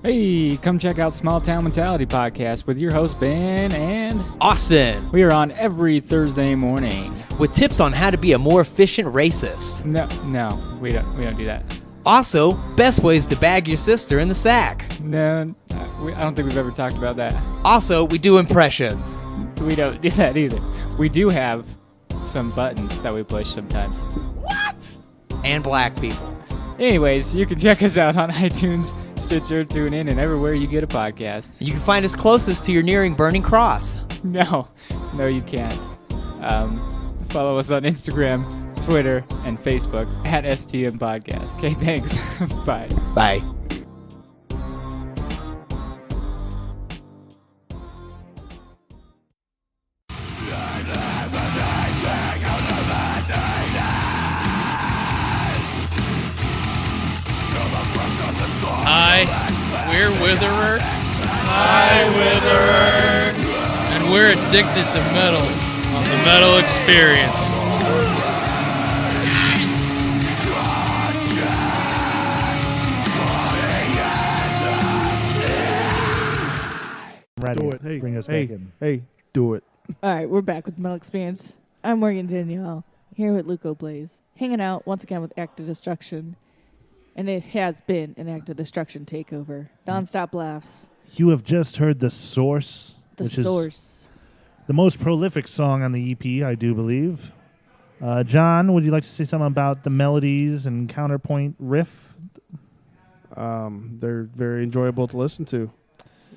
Hey, come check out Small Town Mentality Podcast with your host Ben and Austin. We are on every Thursday morning with tips on how to be a more efficient racist. No, we don't do that. Also, best ways to bag your sister in the sack. No, I don't think we've ever talked about that. Also, we do impressions. We don't do that either. We do have some buttons that we push sometimes. What? And black people. Anyways, you can check us out on iTunes, Stitcher, TuneIn, and everywhere you get a podcast. You can find us closest to your nearing burning cross. No, you can't. Follow us on Instagram, Twitter, and Facebook at STM Podcast. Okay, thanks. Bye. Bye. Hi, we're Witherer. Hi, Witherer. And we're addicted to metal on the Metal Experience. Do it. Hey, bring us back in. Hey, do it. All right, we're back with Metal Experience. I'm Morgan Danielle, here with Luco Blaze, hanging out once again with Act of Destruction. And it has been an Act of Destruction takeover. Non-stop laughs. You have just heard The Source. Which is the most prolific song on the EP, I do believe. John, would you like to say something about the melodies and counterpoint riff? They're very enjoyable to listen to.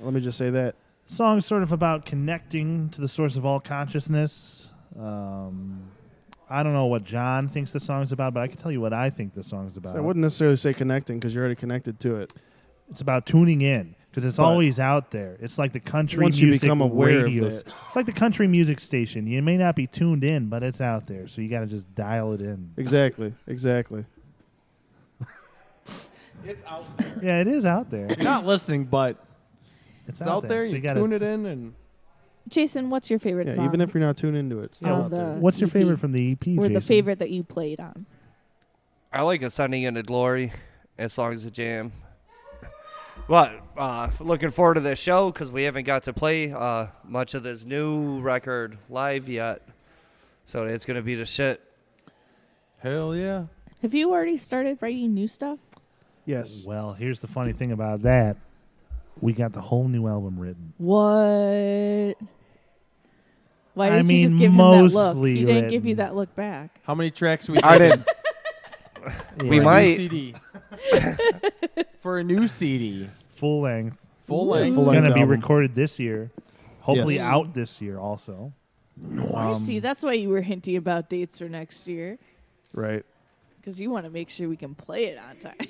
Let me just say that. Song's sort of about connecting to the source of all consciousness. I don't know what John thinks the song's about, but I can tell you what I think the song's about. So I wouldn't necessarily say connecting because you're already connected to it. It's about tuning in because it's always out there. It's like the country once music you become aware radio. of it. It's like the country music station. You may not be tuned in, but it's out there, so you got to just dial it in. Exactly. It's out there. Yeah, it is out there. You're not listening, but it's out there. So you gotta tune it in and... Jason, what's your favorite song? Even if you're not tuned into it, it's still out there. What's your favorite from the EP, Or Jason? the favorite that you played on? I like Ascending into Glory as long as a jam. But looking forward to this show because we haven't got to play much of this new record live yet. So it's going to be the shit. Hell yeah. Have you already started writing new stuff? Yes. Well, here's the funny thing about that. We got the whole new album written. What? Why didn't you mean, just give him that look? mostly He didn't written. give you that look back. How many tracks we I did? We For a might. new CD. For a new CD. Full length. Full length. It's going to be album. recorded this year. Hopefully Yes. out this year also. I see. That's why you were hinting about dates for next year. Right. Because you want to make sure we can play it on time.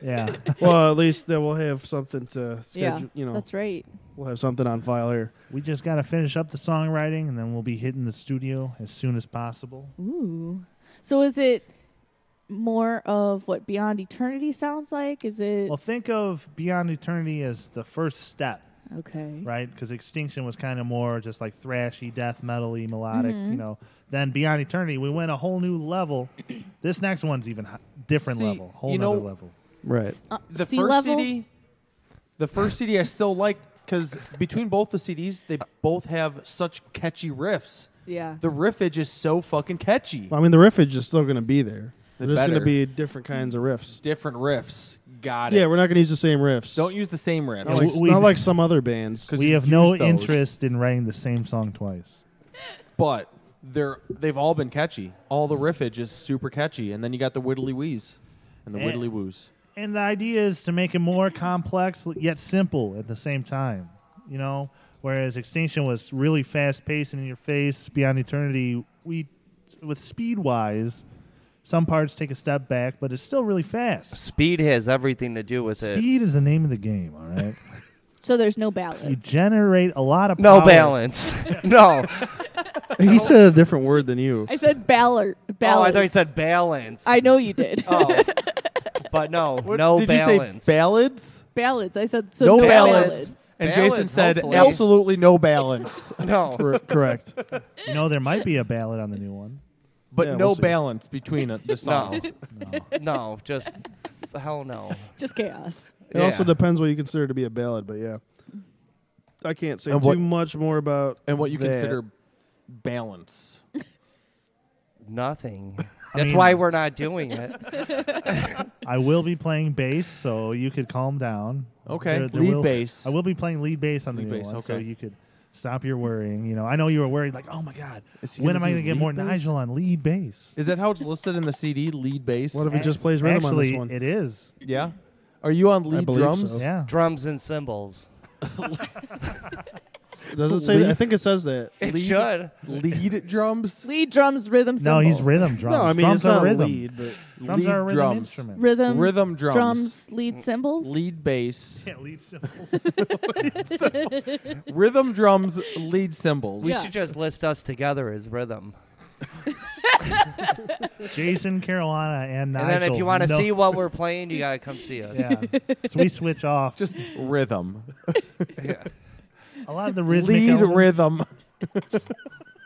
Yeah. Well, at least then we'll have something to schedule. Yeah, that's right. We'll have something on file here. We just got to finish up the songwriting, and then we'll be hitting the studio as soon as possible. Ooh. So is it more of what Beyond Eternity sounds like? Is it... Well, think of Beyond Eternity as the first step, Okay. right? Because Extinction was kind of more just like thrashy, death metal-y, melodic, Mhm. you know. Then Beyond Eternity, we went a whole new level. This next one's even different See, level, whole you nother know- level. Right. The sea first level? CD I still like because between both the CDs, they both have such catchy riffs. Yeah. The riffage is so fucking catchy. Well, I mean, the riffage is still going to be there. They There's going to better. be different kinds of riffs. Different riffs. Got it. Yeah, we're not going to use the same riffs. Don't use the same riffs. Not like, We- not like some other bands. Because We you have no use those. interest in writing the same song twice. But they've all been catchy. All the riffage is super catchy. And then you got the widdly wheeze and the Eh. widdly woos. And the idea is to make it more complex yet simple at the same time. You know, whereas Extinction was really fast-paced and in your face, Beyond Eternity, with speed-wise, some parts take a step back, but it's still really fast. Speed has everything to do with it. Speed is the name of the game, all right? So there's no You ballad. generate a lot of No power. balance. No. He said a different word than you. I said ballad. Oh, I thought you said balance. I know you did. Oh. But no, no Did balance. you say ballads? Ballads. I said so No no ballads. ballads. And Ballads, Jason said hopefully. absolutely no balance. No. Correct. You know, there might be a ballad on the new one. But Yeah, no we'll see. balance between the songs. No, just hell no. Just chaos. It also depends what you consider to be a ballad, but yeah. I can't say And too what- much more about And what you that. consider balance. Nothing. I That's mean- why we're not doing it. I will be playing bass, so you could calm down. Okay. Lead bass. I will be playing lead bass on the Lead new bass, one, so okay. you could stop your worrying. You know, I know you were worried, like, oh my God, Is he when gonna am I do going to get lead more bass? Nigel on lead bass? Is that how it's listed in the CD? Lead bass. What if he just plays rhythm on this Actually, one? it is. Yeah. Are you on lead believe drums? so. Yeah. Drums and cymbals. Does it say that? I Lead- think it says that. It Lead- should. Lead drums. Lead drums, rhythm No, cymbals. he's rhythm drums. No, I mean, drums it's not are rhythm. lead, but Drums lead are a rhythm drums. instrument. Rhythm, Rhythm drums. lead cymbals. Lead bass. Yeah, lead cymbals. Rhythm drums. Lead cymbals. We Yeah. should just list us together as rhythm. Jason, Carolina, and Nigel. And then if you want to no- see what we're playing, you gotta come see us. Yeah. So we switch off. Just rhythm. Yeah. A lot of the rhythmic Lead elements- rhythm.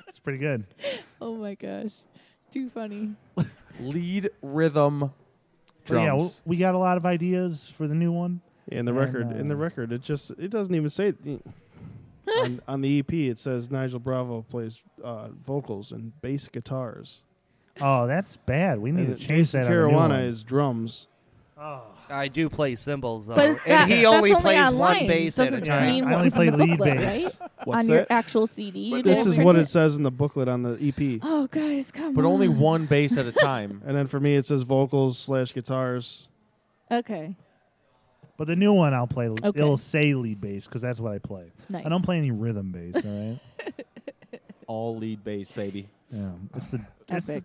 It's pretty good. Oh my gosh, too funny. Lead rhythm. But yeah, Drums. we got a lot of ideas for the new one. Yeah, in the And, record, it doesn't even say it. on the EP. It says Nigel Bravo plays vocals and bass guitars. Oh, that's bad. We need And to change Jason that. on the new Caruana one. is drums. Oh. I do play cymbals though, But it's and he that's only plays online. one bass at a Doesn't time. mean I what only was in play the lead booklet, bass. right? What's On your that? actual CD. You This didn't is print what it says in the booklet on the EP. Oh, guys, come But on. only one bass at a time. And then for me, it says vocals / guitars. Okay. But the new one I'll play. Okay. It'll say lead bass because that's what I play. Nice. I don't play any rhythm bass. All right. All lead bass, baby. Yeah. It's the Epic.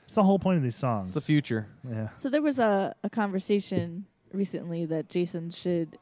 it's the whole point of these songs. It's the future. Yeah. So there was a conversation recently that Jason should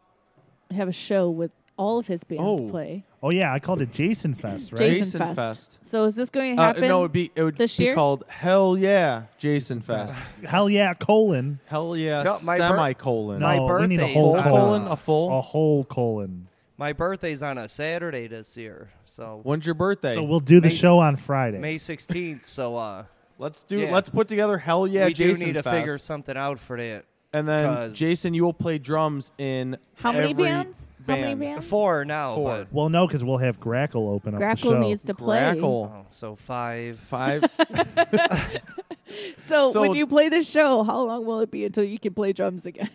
have a show with all of his bands Oh. play. Oh yeah, I called it Jason Fest, right? Jason Fest. So is this going to happen? No, it would this be year? called Hell Yeah Jason Fest. Hell yeah, colon. Hell yeah No, my semicolon. No, My we need a birthday's whole on colon. A full? A whole colon. My birthday's on a Saturday this year, so When's your birthday? So we'll do the May- show on Friday. May 16th. So let's yeah. let's put together Hell Yeah we Jason do need to Fest. figure something out for that. And then 'cause- Jason, you will play drums in How many every bands? How many band. bands? 4 now, Four. but Well, no, because we'll have Grackle open up the Grackle show. needs to play. Grackle. oh, so 5. 5. So, So- when you play this show, how long will it be until you can play drums again?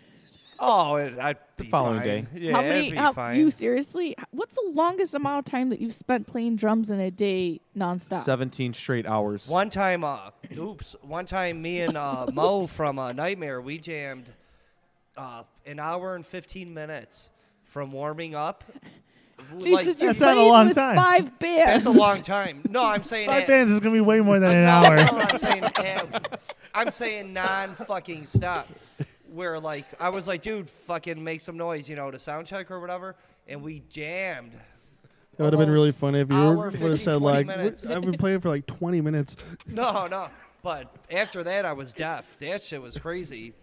Oh, I'd be The following fine. day. Yeah, how it'd many? be How, fine. you seriously? What's the longest amount of time that you've spent playing drums in a day nonstop? 17 straight hours. One time, me and Mo from Nightmare, we jammed an hour and 15 minutes from warming up. Jason, you're That's not a playing long with time. 5 bands. That's a long time. No, I'm saying 5 bands is gonna be way more than an hour. I'm saying non-fucking stop. Where like I was like, dude, fucking make some noise, to sound check or whatever, and we jammed. It would have been really funny if you hour, would 15, have said 20 like, minutes. I've been playing for like 20 minutes. No. But after that, I was deaf. That shit was crazy.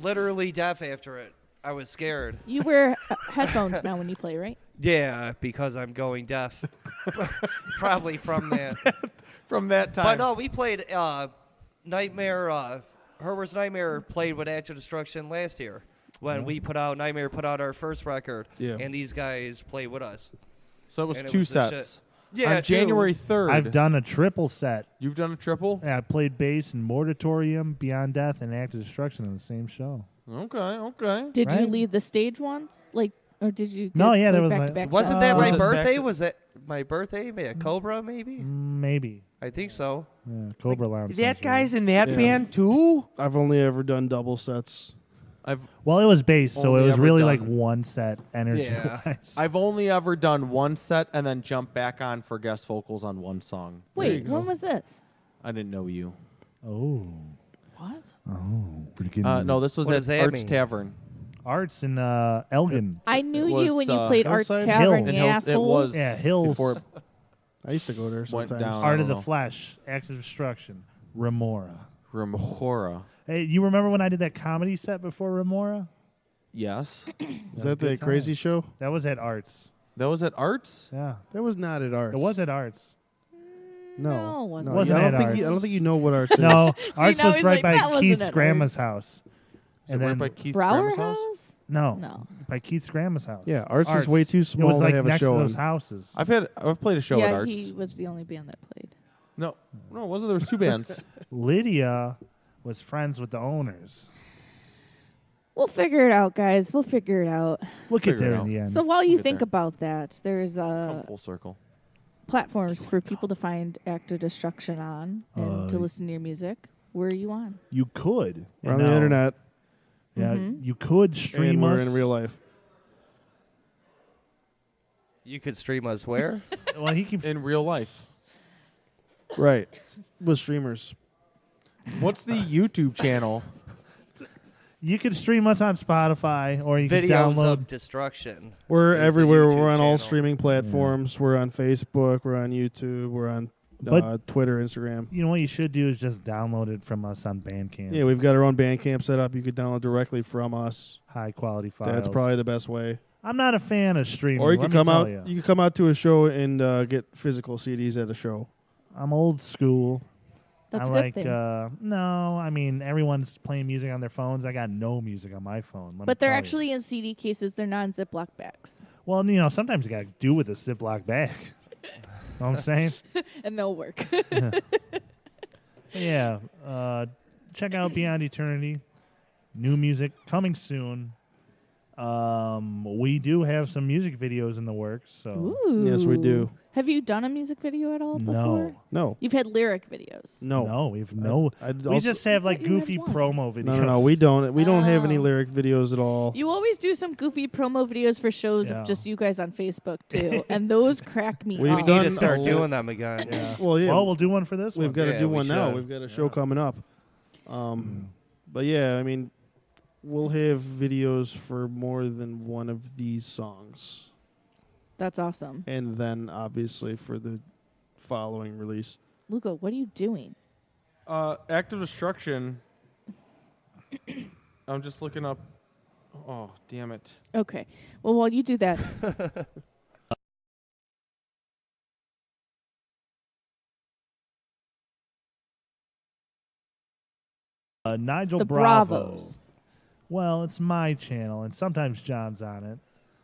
Literally deaf after it. I was scared. You wear headphones now when you play, right? Yeah, because I'm going deaf. Probably from that. From that time. But no, we played Nightmare. Herbert's Nightmare played with Act of Destruction last year when Nightmare put out our first record. Yeah. And these guys played with us. So it was And it 2 was the sets. shit. Yeah, On January 3rd. I've done a triple set. You've done a triple? Yeah, I played bass in Mortatorium, Beyond Death, and Act of Destruction on the same show. Okay. Did you Right. leave the stage once, or did you? No, get, yeah, there was back like- to back Wasn't sets? that Was my it birthday? back- Was it my birthday? Maybe a Cobra, maybe? Maybe. I think so. Yeah, Cobra Lounge. That sounds guy's right. in that Yeah. band too? I've only ever done double sets. Well, it was bass, so it Only was ever really done- like one set energy. Yeah. I've only ever done one set and then jumped back on for guest vocals on one song. Wait, when was this? I didn't know you. Oh. What? Oh. No, this was What at does that Arts mean? Tavern. Arts in Elgin. I knew It was, you when you played Arts Hillside? Tavern, Hill. you And asshole. it was Yeah, Hills. before I used to go there Went sometimes. down. Art I of don't the know. Flesh, Act of Destruction, Remora. Remora. Hey, you remember when I did that comedy set before Remora? Yes. Was that the Good crazy time. show? That was at Arts. That was at Arts? Yeah. That was not at Arts. It was at Arts. No, it wasn't. Wasn't I at don't think Arts. I don't think you know what Arts is. No, Arts now was he's right like, by "That wasn't Keith's at grandma's house. Is it right by Keith's Brower grandma's house? House? No, by Keith's grandma's house. Yeah, Arts is way too small It was like to have a next show to those in. houses. I've played a show at Yeah, Arts. he was the only band that played. No, it wasn't. There was two bands. Lydia was friends with the owners. We'll figure it out, guys. We'll figure it out. We'll get there in the end. So while you We'll get think there. about that, there's Come full circle. platforms for people to find Act of Destruction on and to Uh, listen to your music. Where are you on? You could. We're on the internet. Yeah, Mhm. you could stream And we're us. in real life. You could stream us where? Well, he keeps in real life. Right. With streamers. What's the YouTube channel? You could stream us on Spotify, or you could Videos download. of Destruction. We're is the everywhere. YouTube We're on all channel. streaming platforms. We're on Facebook. We're on YouTube. We're on But- Twitter, Instagram. You know what you should do is just download it from us on Bandcamp. Yeah, we've got our own Bandcamp set up. You could download directly from us. High quality files. That's probably the best way. I'm not a fan of streaming. Or you let could me come tell out. ya. You could come out to a show and get physical CDs at a show. I'm old school. That's I a good like, thing. No, I mean everyone's playing music on their phones. I got no music on my phone. let me But they're tell you. actually in CD cases. They're not in Ziploc bags. Well, you know, sometimes you got to do with a Ziploc bag. Know what I'm saying? And they'll work. Yeah. Check out Beyond Eternity. New music coming soon. We do have some music videos in the works. So Ooh. Yes, we do. Have you done a music video at all before? No. No. You've had lyric videos. No, we've no. I'd we also- just have like I thought you had goofy one. promo videos. No, we don't. We don't have any Oh. lyric videos at all. You always do some goofy promo videos for shows Yeah. of just you guys on Facebook too, and those crack me We've up. We done need to start a- doing them again. Yeah. Well, yeah. Well, we'll do one for this We've one. got to Yeah, do we one now. should. We've got a show coming up. But yeah, I mean, we'll have videos for more than one of these songs, That's awesome. and then obviously for the following release. Luca, what are you doing? Act of Destruction. I'm just looking up. Oh, damn it. Okay. Well, while you do that, Nigel the Bravo. Bravos. Well, it's my channel, and sometimes John's on it.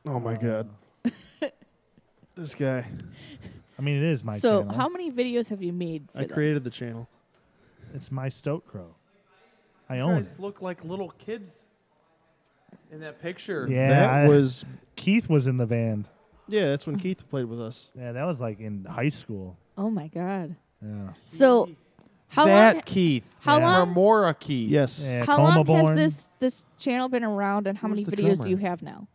Oh my God, this guy! I mean, it is my So, channel. how many videos have you made? For I created this? the channel. It's my Stoat Crow. I You own guys it. look like little kids in that picture. Yeah, That was Keith was in the band. yeah. That's when Keith played with us. Yeah, that was like in high school. Oh my God. Yeah. So, how that long? Keith. How long? Remora Keith. Yes. Yeah, How long Coma-born. has this channel been around, and how Who's many the videos drummer? do you have now?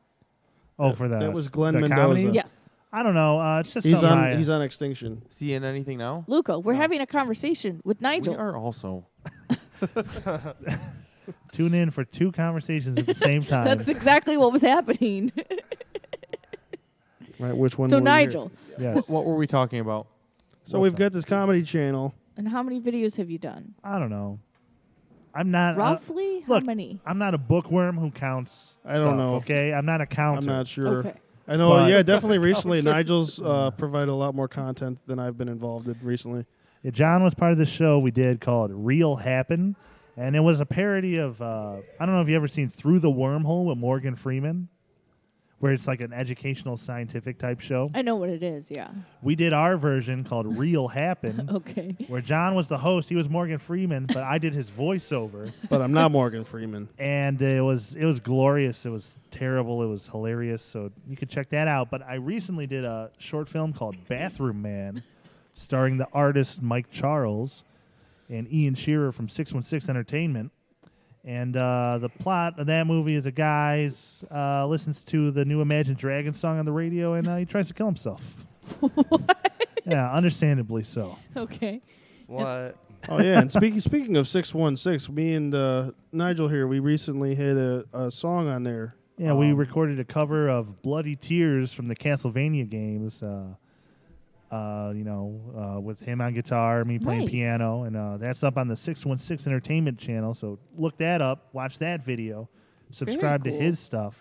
Oh, for the That was Glenn the Mendoza. comedy? Yes, I don't know. It's just He's something on. I- He's on Extinction. Is he in anything now? Luca, we're having a conversation with Nigel. We are also. Tune in for two conversations at the same time. That's exactly what was happening. Right. Which one? So were you Nigel, Yes. What were we talking about? So we've got this comedy channel. and how many videos have you done? I don't know. I'm not Roughly, how look, many? I'm not a bookworm who counts. I don't stuff, know. Okay, I'm not a I'm counter. not sure. Okay. I know. But- Yeah, definitely. Recently, Nigel's provided a lot more content than I've been involved in recently. Yeah, John was part of the show we did called Real Happen, and it was a parody of I don't know if you ever seen Through the Wormhole with Morgan Freeman, where it's like an educational scientific type show. I know what it is. Yeah. We did our version called Real Happen, Okay. where John was the host. He was Morgan Freeman, but I did his voiceover, But I'm not Morgan Freeman. and it was glorious. It was terrible. It was hilarious. So you could check that out. But I recently did a short film called Bathroom Man, starring the artist Mike Charles and Ian Shearer from 616 Entertainment. And the plot of that movie is a guy listens to the new Imagine Dragons song on the radio, and he tries to kill himself. Yeah, understandably so. Okay. What? Oh yeah, and speaking of 616, me and Nigel here, we recently had a song on there. Yeah, we recorded a cover of Bloody Tears from the Castlevania games. With him on guitar, me playing Nice. piano, and that's up on the 616 Entertainment channel. So look that up, watch that video, subscribe to cool. his stuff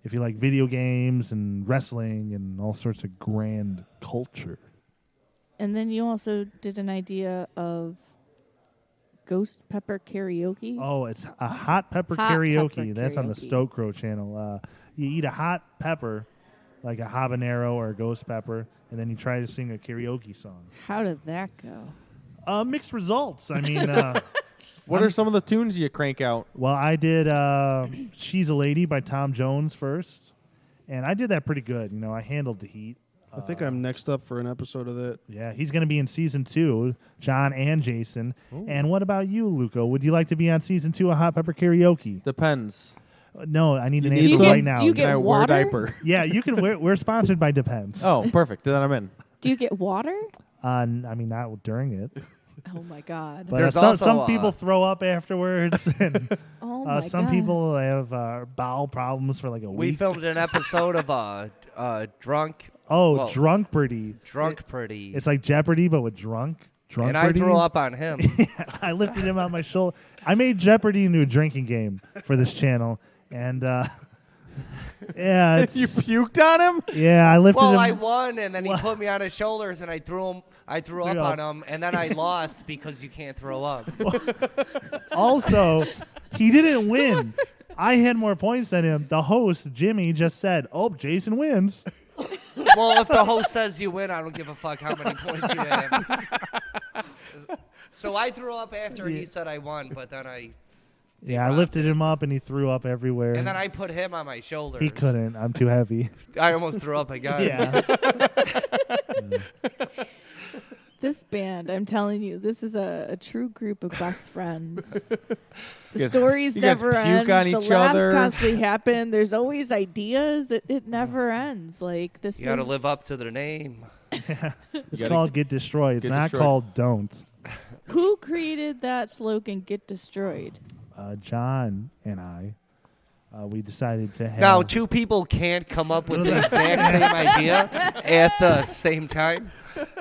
if you like video games and wrestling and all sorts of grand culture. And then you also did an idea of Ghost Pepper Karaoke. Oh, it's a hot pepper Hot karaoke. pepper That's on the karaoke. Stoke Crow channel. You eat a hot pepper, like a habanero or a ghost pepper, and then you try to sing a karaoke song. How did that go? Mixed results. I mean, What are some of the tunes you crank out? well, I did "She's a Lady" by Tom Jones first, and I did that pretty good. You know, I handled the heat. I think I'm next up for an episode of that. Yeah, he's going to be in season 2, John and Jason. And what about you, Luco? Would you like to be on season 2 of Hot Pepper Karaoke? Depends. No, I need an need answer some? right now. Do you Can I get wear a water? diaper? Yeah, you can. We're sponsored by Depends. Oh, perfect. Then I'm in. Do you get water? I mean, not during it. Oh my God. But There's some also, people throw up afterwards, and Oh my some God. people have bowel problems for like a We week. filmed an episode of Drunk. Oh, well, Drunk Pretty. Drunk Pretty. It's like Jeopardy, but with drunk. Drunk And I Pretty. threw up on him. I lifted him on my shoulder. I made Jeopardy into a drinking game for this channel, and yeah, it's, You puked on him? yeah, I lifted Well, him. I won, and then he put me on his shoulders, and I threw up on him, and then I lost because you can't throw up. Also, he didn't win. I had more points than him. The host, Jimmy, just said, "Oh, Jason wins." Well, if the host says you win, I don't give a fuck how many points you have. So I threw up after he said I won, but then I lifted him up, and he threw up everywhere. and then I put him on my shoulders. He couldn't. I'm too heavy. I almost threw up again. Yeah. This band, I'm telling you, this is a true group of best friends. The guys- stories you guys never puke end. on The each laughs other. constantly happen. There's always ideas. It never ends. Like this. You got to is- live up to their name. It's gotta called Get Destroyed. It's Get not Destroyed. called Don't. Who created that slogan? Get destroyed. John and I, we decided to have. Now, two people can't come up with the exact same idea at the same time.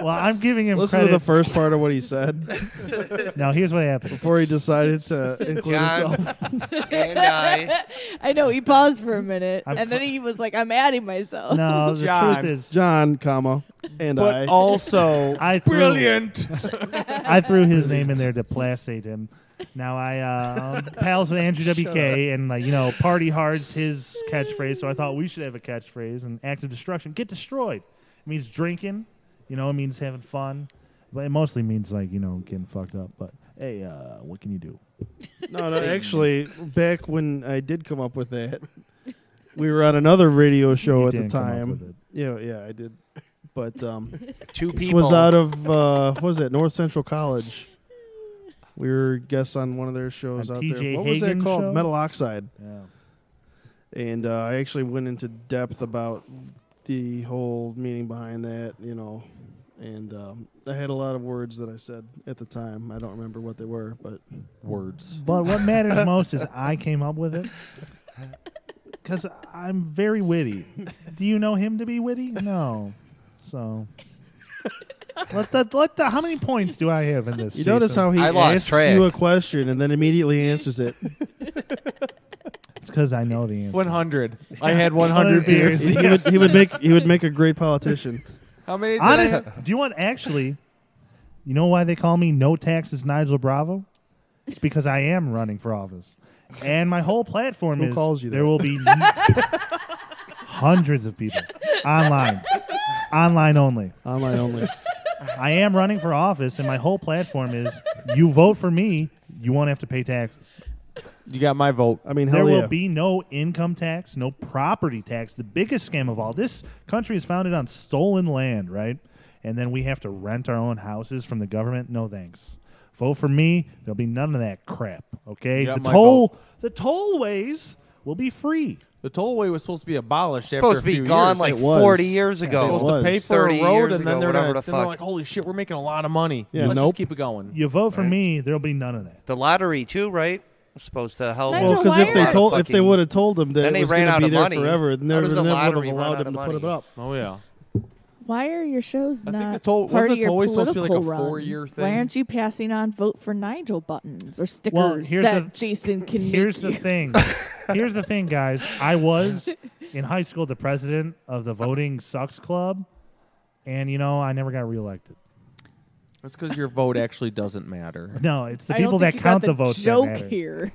Well, I'm giving him Listen credit. to the first part of what he said Now, here's what happened. before he decided to include John himself. and I. I know he paused for a minute, I'm and then he was like, "I'm adding myself." No, the John. truth is, John, comma, and But I. also, I threw, brilliant. I threw his name in there to placate him. Now I pals with Andrew WK, and Party Hard's his catchphrase. So I thought we should have a catchphrase. And active destruction, get destroyed. It means drinking. It means having fun. But it mostly means getting fucked up. But hey, what can you do? No, actually, back when I did come up with that, we were on another radio show You at the didn't come up time. with it. Yeah, I did. But Two this people. was out of what was it, North Central College. We were guests on one of their shows On out TJ there. What was that Hagen's called? show? Metal Oxide. Yeah. And I actually went into depth about the whole meaning behind that, and I had a lot of words that I said at the time. I don't remember what they were, but Words. But what matters most is I came up with it. Because I'm very witty. Do you know him to be witty? No. So. How many points do I have in this? you notice Jason? how he I lost asks track. you a question and then immediately answers it. It's because I know the answer. 100. I had 100 beers. He would make a great politician. How many did I Honest, have? do you want actually? You know why they call me No Taxes Nigel Bravo? It's because I am running for office, and my whole platform Who is calls you there that? will be hundreds of people online only. Online only. I am running for office, and my whole platform is: you vote for me, you won't have to pay taxes. You got my vote. I mean, There hell yeah. will be no income tax, no property tax. The biggest scam of all. This country is founded on stolen land, right? And then we have to rent our own houses from the government. No thanks. Vote for me. There'll be none of that crap. Okay. You got my The tollways will be free. The tollway was supposed to be abolished Supposed after to a be few gone years. like It was. 40 years They're ago. supposed was. to pay for a 30 road, years and then ago, they're whatever gonna, the then they're fuck. like, "Holy shit, we're making a lot of money. Yeah, Let's nope. just keep it going." You vote for Right. me, there'll be none of that. The lottery too, right? Supposed to help. Nigel, Well, because why if they are- told, if they would have told them that Then it they was ran going to out be of there money. forever, then How they does would the never would lottery have run allowed out them of to put it money? up. Oh yeah. Why are your shows I think not the toll- part wasn't of the your tollway supposed to be like a political run? 4-year thing? Why aren't you passing on vote for Nigel buttons or stickers Well, here's that the- Jason can Here's make the you? thing. Here's the thing, guys. I was in high school the president of the Voting Sucks Club, and I never got reelected. That's because your vote actually doesn't matter. No, it's the I don't people think that you got count the the votes that joke matter. here.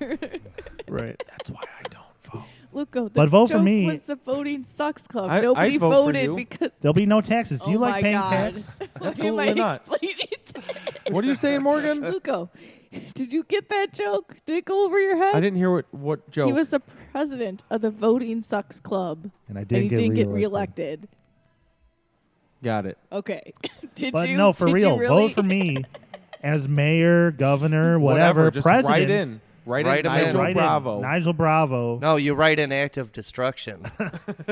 Right. That's why I don't vote. Luco, the But vote for joke me. was the voting sucks club. I'd Nobody vote for voted you. because. There'll be no taxes. Do you Oh like my paying God. tax? Am I Absolutely not. explaining that? What are you saying, Morgan? Luco, did you get that joke? Did it go over your head? I didn't hear what joke. He was the president of the Voting Sucks Club. And I and he didn't get reelected. reelected. Got it. Okay. Did But you? no, for did real, you really? vote for me as mayor, governor, whatever, Just president. write in. Write Write in 'em in. Nigel Write in Bravo. Nigel Bravo. No, you write in act of destruction.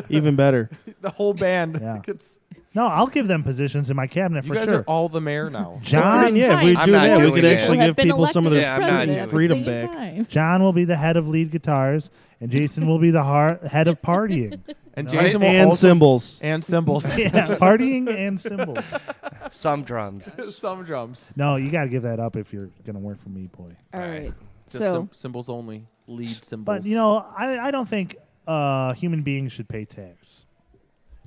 Even better. The whole band. Yeah. gets- No, I'll give them positions in my cabinet You for guys sure. are all the mayor now. John, If we I'm do not that, we doing could it. actually Have give been people some of elected their as Yeah, I'm not president at the freedom same back. time. John will be the head of lead guitars, and Jason will be the head of partying. And No. Jason will And also, symbols. and cymbals. Yeah, partying and cymbals. Some drums. Some drums. No, you got to give that up if you're going to work for me, boy. All right. Just So symbols only. Lead symbols. But, you know, I don't think human beings should pay tax.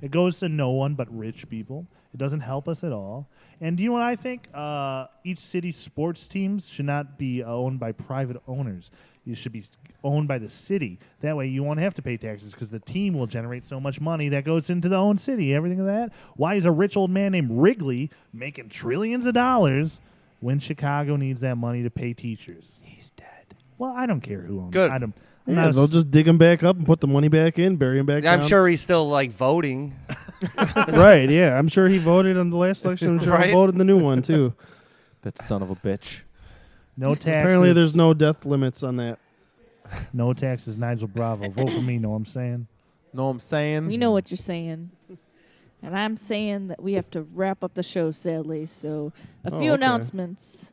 It goes to no one but rich people. It doesn't help us at all. And do you know what I think? Each city's sports teams should not be owned by private owners. You should be owned by the city. That way you won't have to pay taxes because the team will generate so much money that goes into the own city. Everything of that. Why is a rich old man named Wrigley making trillions of dollars when Chicago needs that money to pay teachers? He's dead. Well, I don't care who owns Good. it. I'm Yeah, not a they'll just dig them back up and put the money back in, bury them back I'm down. sure he's still like voting. Right, yeah. I'm sure he voted on the last election. I'm sure Right. he voted in the new one, too. That son of a bitch. No taxes. Apparently, there's no death limits on that. No taxes, Nigel Bravo. Vote for me, know what I'm saying? Know what I'm saying? we know what you're saying. And I'm saying that we have to wrap up the show, sadly. So a Oh, few okay. announcements.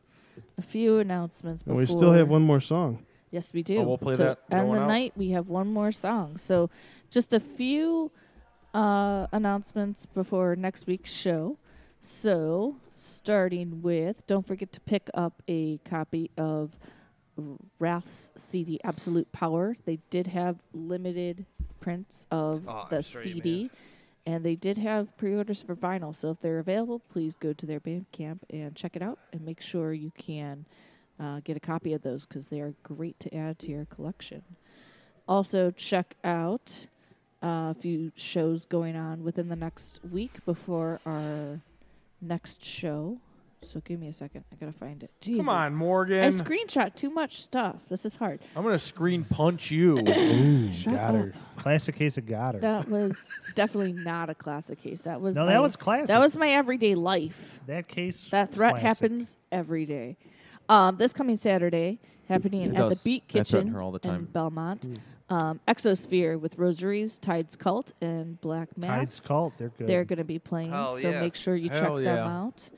A few announcements And before. we still have one more song. Yes, we do. Oh, we'll play To that end going the out? night, we have one more song. So just a few announcements before next week's show. So starting with, don't forget to pick up a copy of Wrath's CD Absolute Power. They did have limited prints of the extreme, CD. And they did have pre-orders for vinyl. So if they're available, please go to their Bandcamp and check it out. And make sure you can get a copy of those because they are great to add to your collection. Also, check out a few shows going on within the next week before our next show. So give me a second. I got to find it. Jesus. Come on, Morgan. I screenshot too much stuff. This is hard. I'm going to screen punch you. Ooh, Shut got her. up. Classic case of got her. That was definitely not a classic case. That was No, my, that was classic. That was my everyday life. That case. That threat classic. happens every day. This coming Saturday, happening It at the does. Beat I threaten Kitchen her all the in time. Belmont. Exosphere with Rosaries, Tides Cult, and Black Mass. Tides Cult, they're good. They're going to be playing, Hell so yeah. make sure you Hell check yeah. them out.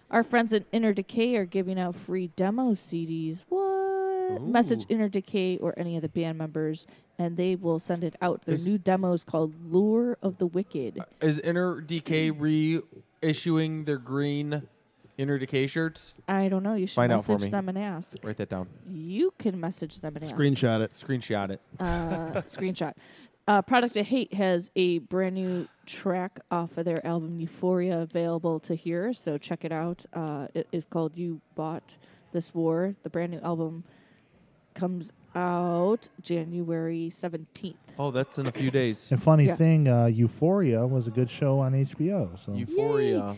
Our friends at Inner Decay are giving out free demo CDs. What? Message Inner Decay or any of the band members, and they will send it out. Their new demo is called Lure of the Wicked. Is Inner DK reissuing their green Inner Decay shirts? I don't know. You should Find out for message me. them and ask. Write that down. You can message them and ask. Screenshot it. Screenshot it. Screenshot. Product of Hate has a brand new track off of their album Euphoria available to hear, so check it out. It is called You Bought This War. The brand new album comes out January 17th. Oh, that's in a few days. And funny Yeah. thing, Euphoria was a good show on HBO. So Euphoria.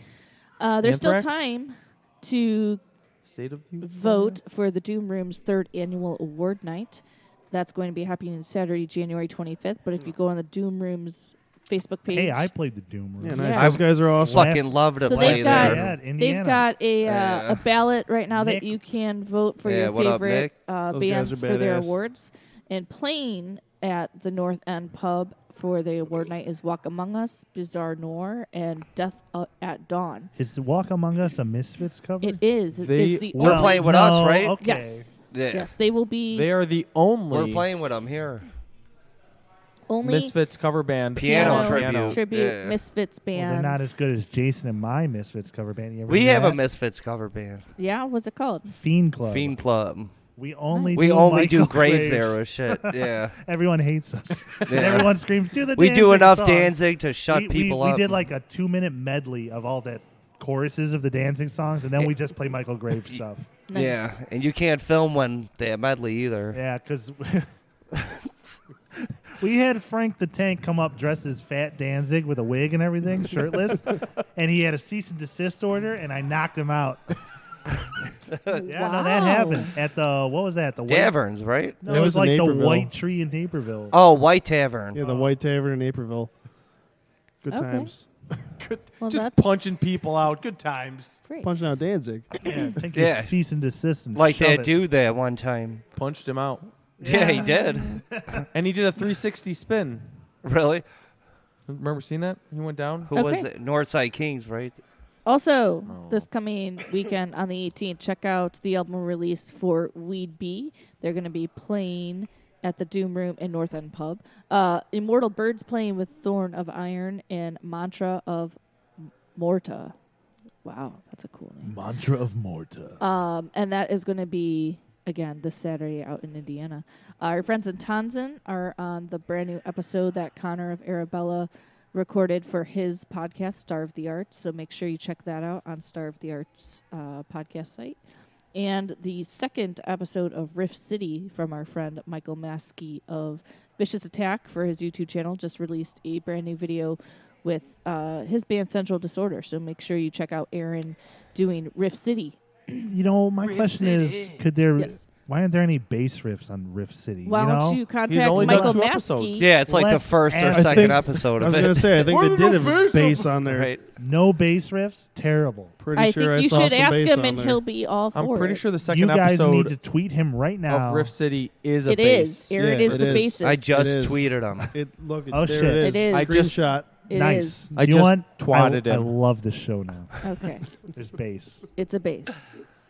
There's still Anthrax? time to State of Euphoria? vote for the Doom Room's third annual award night. That's going to be happening Saturday, January 25th. But if you go on the Doom Room's Facebook page, hey, I played the Doom Room. Yeah, nice. Yeah. Those guys are awesome. Fucking love to So play they've got, there. Yeah, they've Indiana. got a Yeah. a ballot right now Nick. that you can vote for Yeah, your what up, favorite Nick? Those bands guys are for their badass. awards. And playing at the North End Pub for the award night is Walk Among Us, Bizarre Noir, and Death at Dawn. Is Walk Among Us a Misfits cover? It is. It They- is the We're only- playing with us, right? Okay. Yes. Yeah. Yes, they will be They are the only We're playing with them here. only Misfits cover band. Piano tribute tribute. Yeah. Misfits Well, band. they're not as good as Jason and my Misfits cover band. You ever We hear have a that? Misfits cover band. Yeah, what's it called? Fiend Club. Fiend Club. We only We do only do Michael Graves Graves. era shit. Yeah. Everyone hates us. And Yeah. everyone screams, do the We do Danzig enough songs." Danzig to shut we, people we up. did like a 2-minute medley of all that choruses of the dancing songs, and then we just play Michael Graves stuff. Nice. Yeah, and you can't film when they have medley either. Yeah, because we had Frank the Tank come up dressed as Fat Danzig with a wig and everything, shirtless, and he had a cease and desist order, and I knocked him out. Yeah, no, that happened at the what was that? The Taverns, right? No, It it was was in like the Naperville. White Tree in Naperville. Oh, White Tavern. Yeah, the White Tavern in Naperville. Good Okay. times. Well, Just that's punching people out. Good times. great. Punching out Danzig. Yeah, take your Yeah. cease and desist and Like shove that it. dude that one time. Punched him out. Yeah, he did. And he did a 360 spin. Really? Remember seeing that? He went down. Who was Okay. it? Northside Kings, right? Also, this coming weekend on the 18th, check out the album release for Weed Bee. They're going to be playing at the Doom Room in North End Pub. Immortal Birds playing with Thorn of Iron and Mantra of Morta. Wow, that's a cool name. Mantra of Morta. And that is going to be, again, this Saturday out in Indiana. Our friends in Tonson are on the brand new episode that Connor of Arabella recorded for his podcast, Starve the Arts. So make sure you check that out on Starve the Arts podcast site. And the second episode of Rift City from our friend Michael Maskey of Vicious Attack for his YouTube channel just released a brand new video with his band Central Disorder. So make sure you check out Aaron doing Rift City. You know, my question is, could there? Why aren't there any bass riffs on Rift City? Why you don't know? you contact Michael Maskey? Yeah, it's like the Let's first or ask- second episode I of was it. going to say, I think they did have bass on there. Right. No bass riffs? Terrible. Pretty I sure think I you saw should some ask bass him, on and there. he'll be all for I'm pretty it. sure the second You guys episode need to tweet him right now. of Rift City is a It bass. is. Aaron is the bassist. I just It is. tweeted him. Look, Oh, there shit. it is. It is. I just- Screenshot. It nice. is. I you just know what? twatted I him. love this show now. Okay. There's bass. It's a bass.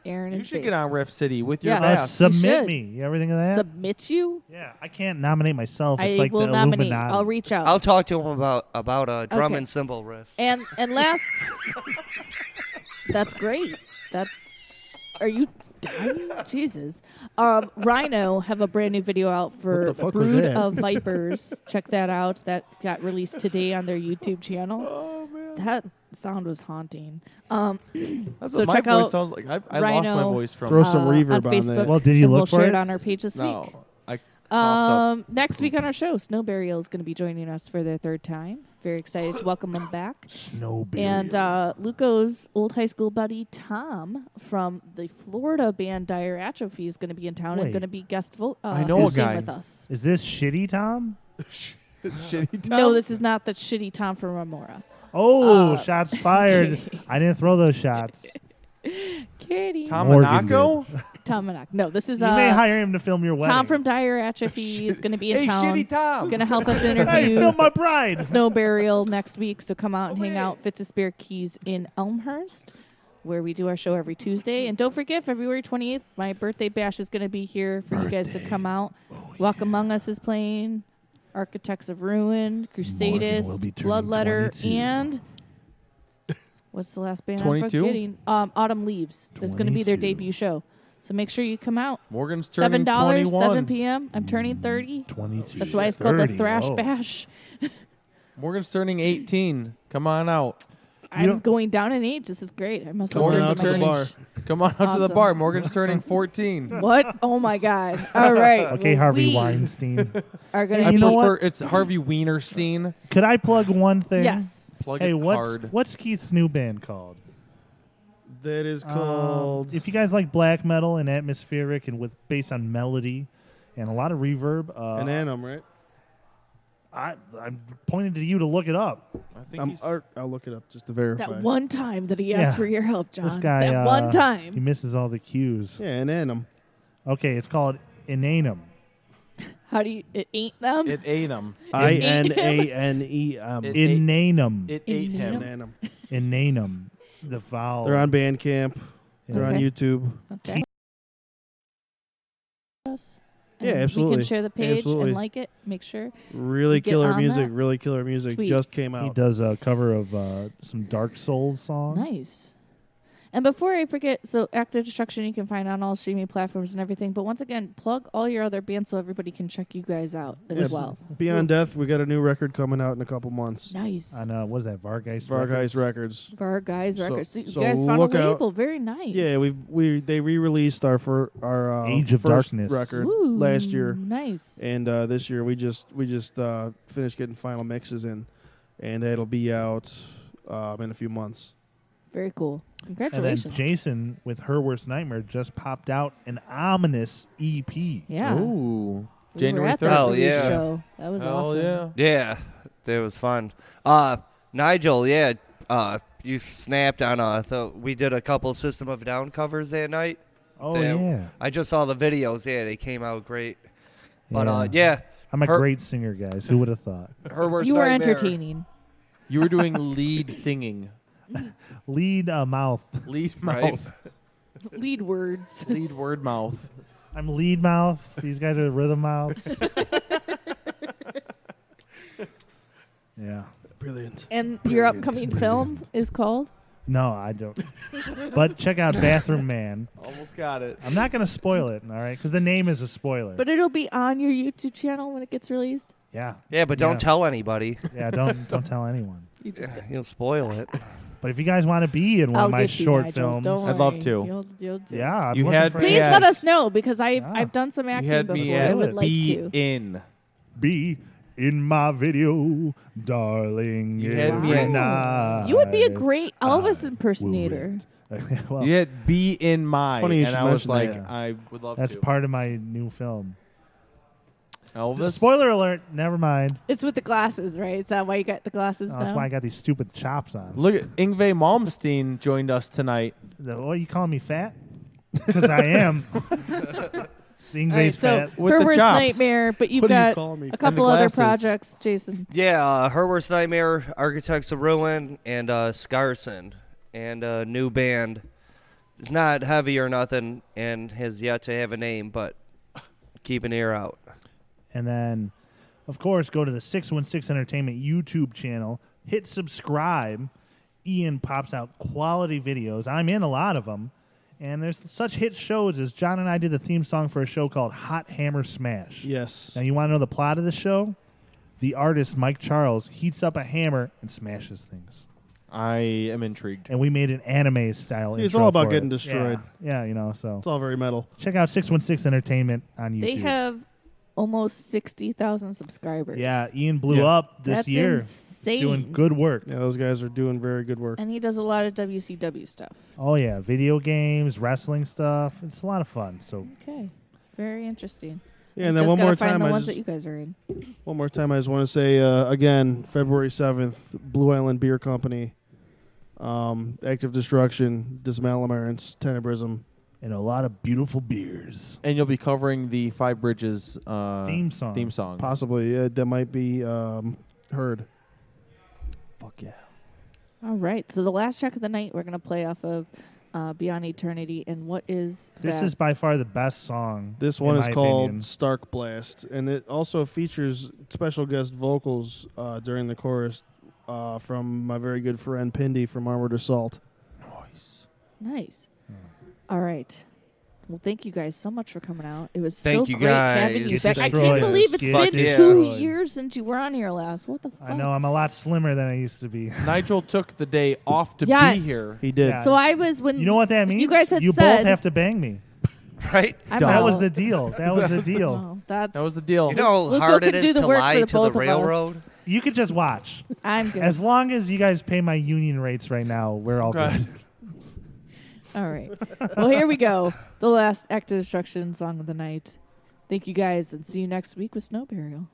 Aaron You is should bass. get on Rift City with your Yeah. bass. You Submit should. me. You ever think of that? Submit you? Yeah, I can't nominate myself. It's I like will the nominate. Illuminati. I'll reach out. I'll talk to him about a drum Okay. and cymbal riff. And last, that's great. That's. Are you dying? Jesus. Rhino have a brand new video out for What the fuck was Brood that? of Vipers. Check that out. That got released today on their YouTube channel. Oh man, That sound was haunting. that's so what my check voice out sounds like. I lost my Rhino, voice from. Throw some reverb on on Facebook. that. Well, did you and look we'll for share it? it on our page this week. No, I coughed up. Next week on our show, Snow Burial is going to be joining us for their third time. Very excited to welcome them back. Snow And Luco's old high school buddy Tom from the Florida band Dire Atrophy is going to be in town and Wait. going to be guest I know a hosting guy. with us. Is this Shitty Tom? Shitty Tom. No, this is not the shitty Tom from Remora. Oh, shots fired. I didn't throw those shots. Kitty. Tom Morgan Monaco. Tom Monaco. No, this is You may hire him to film your wedding. Tom from Dire Atrophy is going to be in Hey, town. Shitty Tom. Going to help us Hey, interview film my bride. Snow Burial next week. So come out and hang out Fitz Spear Keys in Elmhurst, where we do our show every Tuesday. And don't forget, February 28th, my birthday bash is going to be here for you guys to come out. Walk Among Us is playing, Architects of Ruin, will Crusadist, be turning Bloodletter, 22. and what's the last band 22? I'm forgetting? Autumn Leaves. It's going to be their 22. debut show. So make sure you come out. Morgan's turning $7, 21. 7 p.m. I'm turning 30. 22. That's why it's called the 30. Thrash Whoa. Bash. Morgan's turning 18. Come on out. I'm going down in age. This is great. I must have Morgan's learned turning. my age. Come on out to the Awesome. bar. Morgan's turning 14. What? Oh my God! All right. Okay, well, Harvey we Weinstein. are gonna. Hey, be, you know what? It's Harvey Wienerstein. Could I plug one thing? Yes. Plug Hey, it what's hard. what's Keith's new band called? That is called. If you guys like black metal and atmospheric and with based on melody and a lot of reverb, An Annam, right? I'm pointing to you to look it up. I think he's- I'll look it up just to verify. that one time that he asked Yeah. for your help, John. This guy, that one he time. misses all the cues. Yeah, an Annam. Okay, it's called Inanum. How do you? It ain't them. It ate him. INANEM. It- Inanum. It ate him. Annam. Inanum. The vowel. They're on Bandcamp. They're on Okay. YouTube. Okay. Yeah, And absolutely. We can share the page Absolutely. and like it. Make sure. Really you get killer on music. that. Really killer music. Sweet. Just came He out. does a cover of some Dark Souls song. Nice. And before I forget, so Active Destruction you can find on all streaming platforms and everything. But once again, plug all your other bands so everybody can check you guys out as well. Beyond Death, we got a new record coming out in a couple months. Nice. On what is that? Vargeist Records. Vargeist Records. So you so guys found a look out. label. Very nice. Yeah, they re-released our Age of first Darkness record Ooh, last year. Nice. And this year we just finished getting final mixes in, and it'll be out in a few months. Very cool. And Congratulations. then Jason, with Her Worst Nightmare, just popped out an ominous EP. Yeah. Ooh. We were January at that 3rd. release yeah. show. That was awesome. Yeah. Yeah, that was fun. Nigel, you snapped on we did a couple System of a Down covers that night. Oh, yeah. I just saw the videos. Yeah, they came out great. But I'm a great singer, guys. Who would have thought? Her Worst You were Nightmare. entertaining. You were doing lead singing. Lead mouth. Lead Right. mouth. Lead words. Lead word mouth. I'm lead mouth. These guys are rhythm mouth. Yeah. Brilliant. And your upcoming film is called? No, I don't. But check out Bathroom Man. Almost got it. I'm not going to spoil it, all right? Because the name is a spoiler. But it'll be on your YouTube channel when it gets released? Yeah. Yeah, but don't tell anybody. Yeah, don't tell anyone. You'll spoil it. But if you guys want to be in one of my short films, I'd love to. You'll do. Yeah, I'm You looking had for me Please at- let us know because I've done some You acting had before. me I at would like be to. in. Be in my video, darling. You had me every at- night. You would be a great Elvis impersonator. Well, You had be in my. Funny you and should I was mention like, that. I would love That's to. part of my new film. Elvis. Spoiler alert, never mind. It's with the glasses, right? Is that why you got the glasses That's now? why I got these stupid chops on. Look at Yngwie Malmsteen joined us tonight. What, you calling me fat? Because I am. Ingve's All right, so fat. With Her the Worst chops. Nightmare, but you've What do you got call me? a And couple the other glasses. projects, Jason. Yeah, Her Worst Nightmare, Architects of Ruin, and Scarson, and a new band. It's not heavy or nothing, and has yet to have a name, but keep an ear out. And then, of course, go to the 616 Entertainment YouTube channel. Hit subscribe. Ian pops out quality videos. I'm in a lot of them. And there's such hit shows as John and I did the theme song for a show called Hot Hammer Smash. Yes. Now, you want to know the plot of the show? The artist, Mike Charles, heats up a hammer and smashes things. I am intrigued. And we made an anime style See, it's intro all about for getting it. destroyed. Yeah, so. It's all very metal. Check out 616 Entertainment on YouTube. They have almost 60,000 subscribers. Yeah, Ian blew Yeah. up this That's year. insane. Doing good work. Yeah, those guys are doing very good work. And he does a lot of WCW stuff. Oh, yeah. Video games, wrestling stuff. It's a lot of fun. So Okay. Very interesting. Yeah, You and then just one gotta more find time, the I ones just that you guys are in. one more time, I just want to say again, February 7th, Blue Island Beer Company, Active Destruction, Dismalamarance, Tenebrism. and a lot of beautiful beers. And you'll be covering the Five Bridges Theme song. Theme song. Possibly, that might be heard. Fuck yeah. All right. So the last track of the night we're going to play off of Beyond Eternity. And what is This that? is by far the best song. This in one is my called opinion. Stark Blast, and it also features special guest vocals during the chorus from my very good friend Pindy from Armored Assault. Nice. All right. Well, thank you guys so much for coming out. It was Thank so you great having you guys. back. I Destroy can't us. believe it's Get been destroyed. 2 years since you were on here last. What the fuck? I know, I'm a lot slimmer than I used to be. Nigel took the day off to Yes. be here. He did. Yeah. So I was when You know what that means? You guys had You said both have to bang me. Right? I'm That out. was the deal. That was the deal. Oh, that's That was the deal. You know how Luco hard could it do is the to work for lie the to the both of us. railroad? You could just watch. I'm good. As long as you guys pay my union rates right now, we're all Okay. good. All right. Well, here we go. The last Active Destruction song of the night. Thank you guys, and see you next week with Snow Burial.